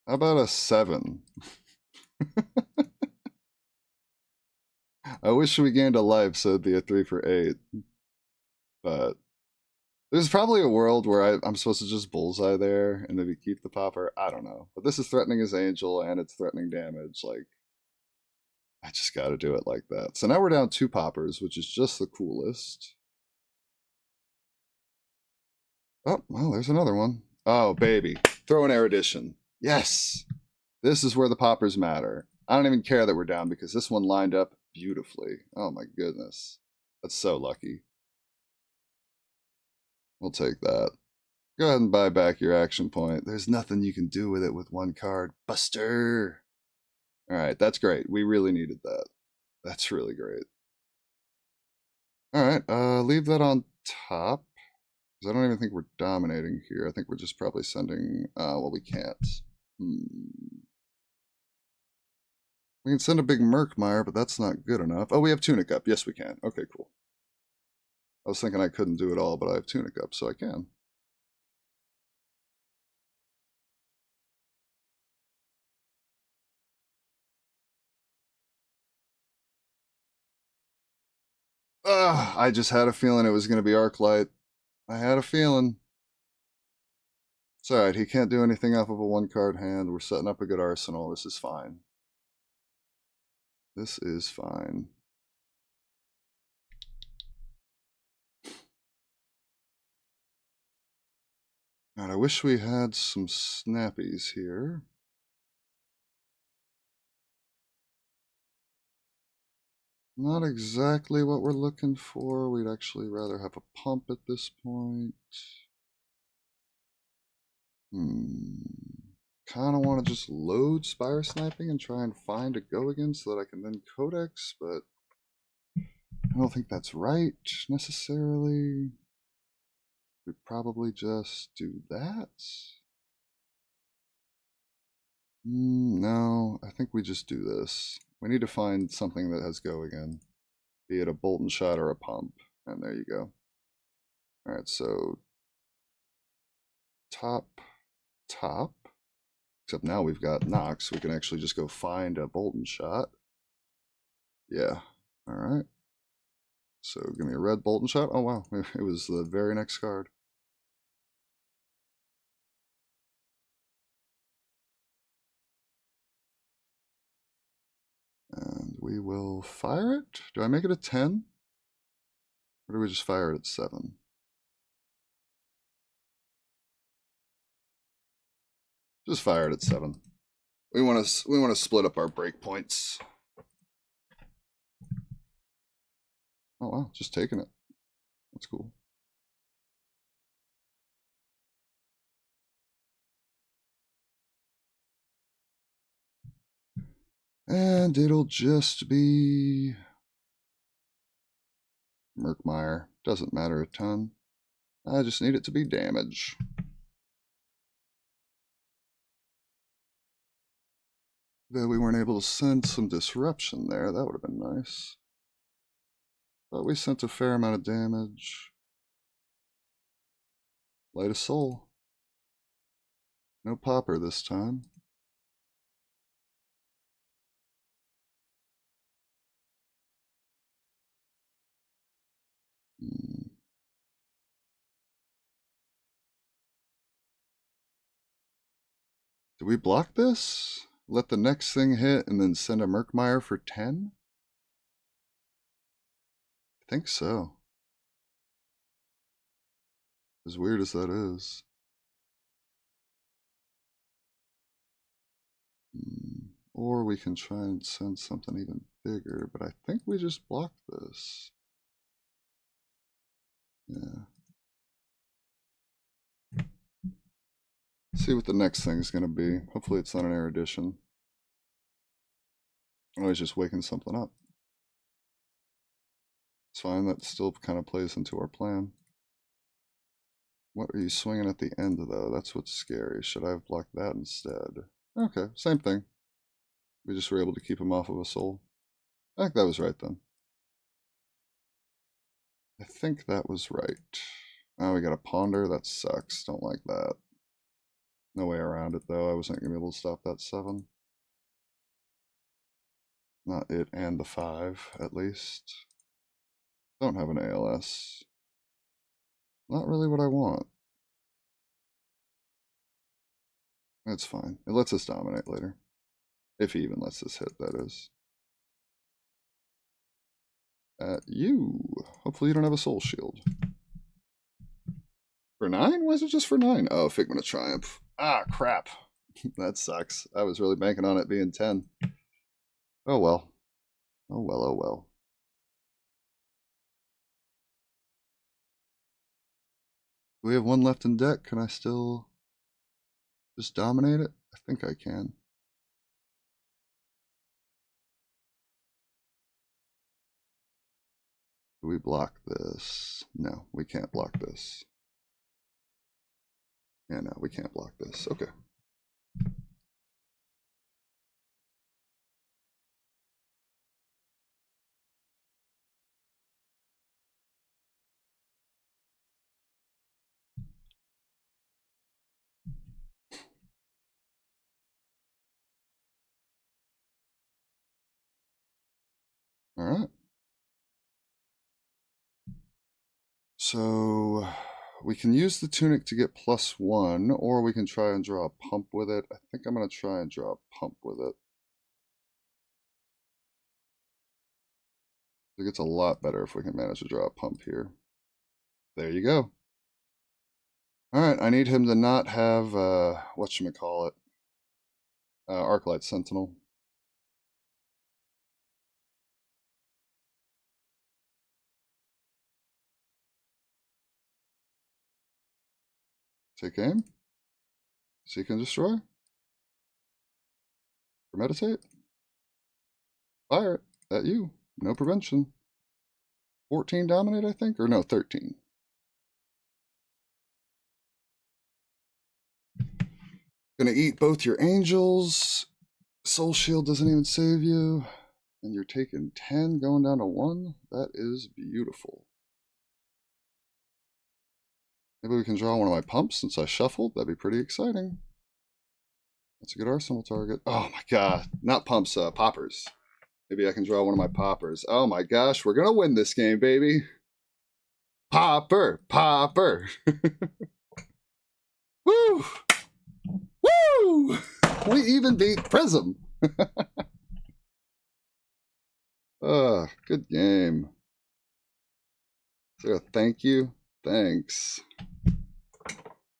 How about a 7? I wish we gained a life so it'd be a 3 for 8. But there's probably a world where I'm supposed to just bullseye there and maybe keep the popper. I don't know. But this is threatening his angel and it's threatening damage. Like, I just got to do it like that. So now we're down 2 poppers, which is just the coolest. Oh, well, there's another one. Oh, baby. Throw an erudition. Yes. This is where the poppers matter. I don't even care that we're down because this one lined up beautifully. Oh my goodness. That's so lucky. We'll take that. Go ahead and buy back your action point. There's nothing you can do with it with 1 card. Buster! Alright, that's great. We really needed that. That's really great. Alright, leave that on top. Because I don't even think we're dominating here. I think we're just probably sending... well, we can't. We can send a big Murkmire, but that's not good enough. Oh, we have Tunic up. Yes, we can. Okay, cool. I was thinking I couldn't do it all, but I have Tunic up, so I can. I just had a feeling it was going to be Arclight. I had a feeling. It's alright, he can't do anything off of a 1-card hand. We're setting up a good arsenal. This is fine. This is fine. And I wish we had some snappies here. Not exactly what we're looking for. We'd actually rather have a pump at this point. Kind of want to just load Spire Sniping and try and find a go again so that I can then Codex, but I don't think that's right necessarily. We'd probably just do that. No, I think we just do this. We need to find something that has go again, be it a bolt and shot or a pump, and there you go. All right, so top. Except now we've got Nox. We can actually just go find a bolt and shot. Yeah. All right. So give me a red bolt and shot. Oh wow, it was the very next card. And we will fire it. Do I make it a 10? Or do we just fire it at 7? Just fire it at 7. We want to split up our breakpoints. Oh wow, just taking it. That's cool. And it'll just be Murkmire. Doesn't matter a ton. I just need it to be damage. Though we weren't able to send some disruption there, that would have been nice. But we sent a fair amount of damage. Light a soul. No popper this time. Do we block this? Let the next thing hit and then send a Murkmire for 10? I think so. As weird as that is. Or we can try and send something even bigger, but I think we just blocked this. Yeah. See what the next thing's going to be. Hopefully it's not an erudition. Oh, he's just waking something up. It's fine, that still kind of plays into our plan. What are you swinging at the end, though? That's what's scary. Should I have blocked that instead? Okay, same thing. We just were able to keep him off of a soul. I think that was right, then. I think that was right. Oh, we got a ponder. That sucks. Don't like that. No way around it, though. I wasn't going to be able to stop that 7. Not it and the 5, at least. Don't have an ALS. Not really what I want. It's fine. It lets us dominate later. If he even lets us hit, that is. At you. Hopefully you don't have a soul shield. For 9? Why is it just for 9? Oh, Figment of Triumph. Ah, crap. That sucks. I was really banking on it being 10. Oh well. Oh well, oh well. We have 1 left in deck. Can I still just dominate it? I think I can. Do we block this? No, we can't block this. Yeah, no, we can't block this. Okay. All right. So we can use the tunic to get +1, or we can try and draw a pump with it. I think I'm going to try and draw a pump with it. I think it's a lot better if we can manage to draw a pump here. There you go. All right, I need him to not have, whatchamacallit, Arclight Sentinel. Take aim. Seek and destroy. Premeditate. Fire it at you. No prevention. 14 dominate, I think? Or no, 13. Gonna eat both your angels. Soul Shield doesn't even save you. And you're taking 10, going down to 1. That is beautiful. Maybe we can draw one of my pumps since I shuffled. That'd be pretty exciting. That's a good arsenal target. Oh my god. Not pumps, poppers. Maybe I can draw one of my poppers. Oh my gosh, we're gonna win this game, baby. Popper! Popper! Woo! Woo! We even beat Prism! Good game. Is there a thank you? Thanks.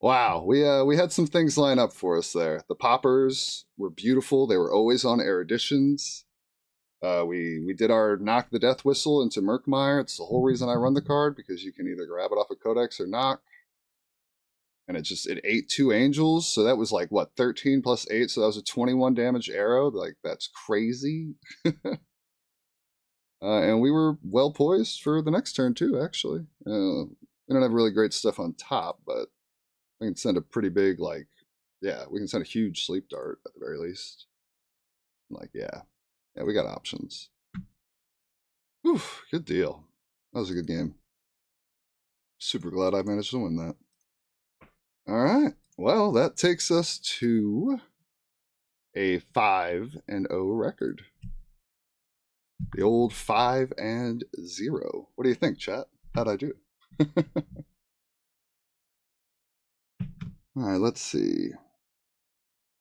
Wow, we had some things line up for us there. The poppers were beautiful. They were always on eruditions. We did our knock the death whistle into Murkmire. It's the whole reason I run the card, because you can either grab it off a Codex or knock. And it ate 2 angels, so that was like, what, 13 plus 8, so that was a 21 damage arrow. Like, that's crazy. And we were well poised for the next turn, too, actually. We don't have really great stuff on top, but we can send a pretty big, like, yeah, we can send a huge sleep dart at the very least. Like, yeah, we got options. Whew, good deal. That was a good game. Super glad I managed to win that. All right, well, that takes us to a 5-0 record. The old 5-0. What do you think, chat? How'd I do? All right, let's see.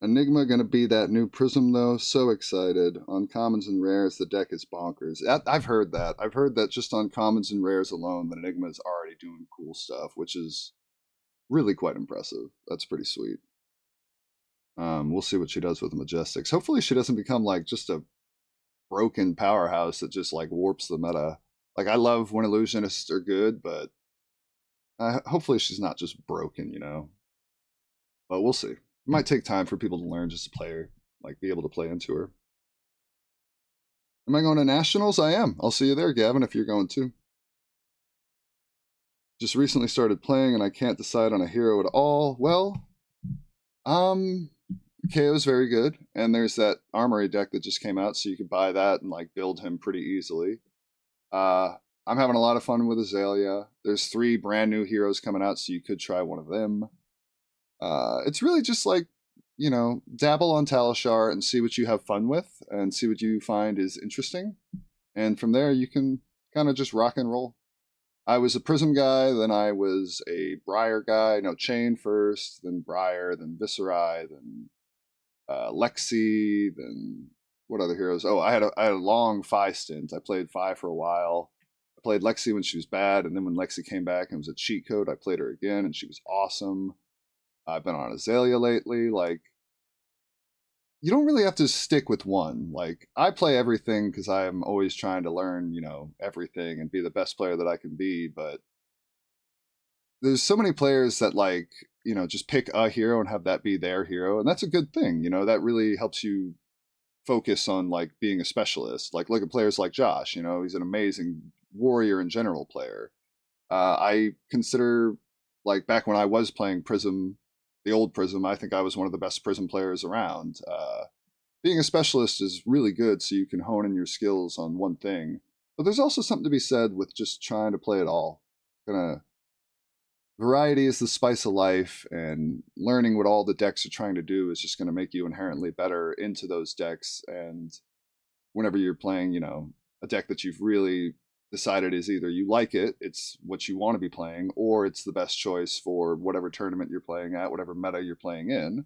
Enigma gonna be that new Prism though. So excited. On commons and rares, the deck is bonkers. I've heard that. I've heard that just on commons and rares alone, that Enigma is already doing cool stuff, which is really quite impressive. That's pretty sweet. We'll see what she does with the Majestics. Hopefully she doesn't become like just a broken powerhouse that just like warps the meta. Like I love when illusionists are good, but hopefully she's not just broken, you know. But we'll see. It might take time for people to learn just to play her, like be able to play into her. Am I going to nationals? I am. I'll see you there, Gavin, if you're going too. Just recently started playing and I can't decide on a hero at all. Well, KO's very good, and there's that armory deck that just came out, so you can buy that and like build him pretty easily. I'm having a lot of fun with Azalea. There's 3 brand new heroes coming out, so you could try one of them. It's really just like, you know, dabble on Talishar and see what you have fun with and see what you find is interesting. And from there, you can kind of just rock and roll. I was a Prism guy, then I was a Briar guy. No, Chain first, then Briar, then Viscerai, then Lexi, then what other heroes? Oh, I had a long Phi stint. I played Phi for a while. I played Lexi when she was bad, and then when Lexi came back and was a cheat code, I played her again, and she was awesome. I've been on Azalea lately. Like, you don't really have to stick with one. Like, I play everything because I'm always trying to learn, you know, everything and be the best player that I can be. But there's so many players that, like, you know, just pick a hero and have that be their hero. And that's a good thing. You know, that really helps you focus on, like, being a specialist. Like, look at players like Josh. You know, he's an amazing warrior and general player. I consider, like, back when I was playing Prism, the old Prism, I think I was one of the best Prism players around. Being a specialist is really good so you can hone in your skills on one thing. But there's also something to be said with just trying to play it all. Variety is the spice of life, and learning what all the decks are trying to do is just going to make you inherently better into those decks. And whenever you're playing, you know, a deck that you've really decided is either you like it, it's what you want to be playing, or it's the best choice for whatever tournament you're playing at, whatever meta you're playing in,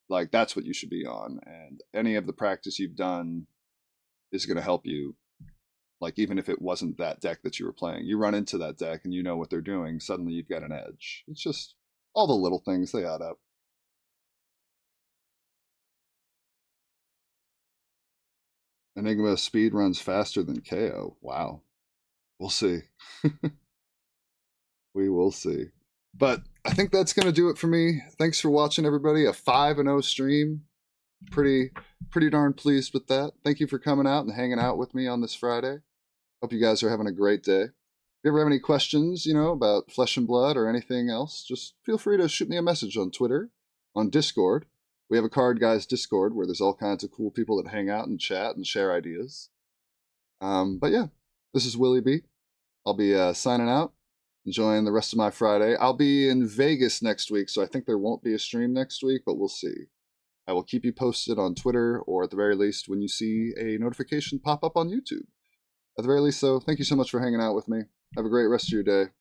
like that's what you should be on. And any of the practice you've done is going to help you. Like, even if it wasn't that deck that you were playing, you run into that deck and you know what they're doing, suddenly you've got an edge. It's just all the little things, they add up. Enigma speed runs faster than KO. Wow. We'll see. We will see. But I think that's going to do it for me. Thanks for watching, everybody. A 5-0 stream. Pretty darn pleased with that. Thank you for coming out and hanging out with me on this Friday. Hope you guys are having a great day. If you ever have any questions, you know, about Flesh and Blood or anything else, just feel free to shoot me a message on Twitter, on Discord. We have a CardGuyz Discord where there's all kinds of cool people that hang out and chat and share ideas. But yeah, this is Willie B. I'll be signing out, enjoying the rest of my Friday. I'll be in Vegas next week, so I think there won't be a stream next week, but we'll see. I will keep you posted on Twitter, or at the very least when you see a notification pop up on YouTube. At the very least, though, thank you so much for hanging out with me. Have a great rest of your day.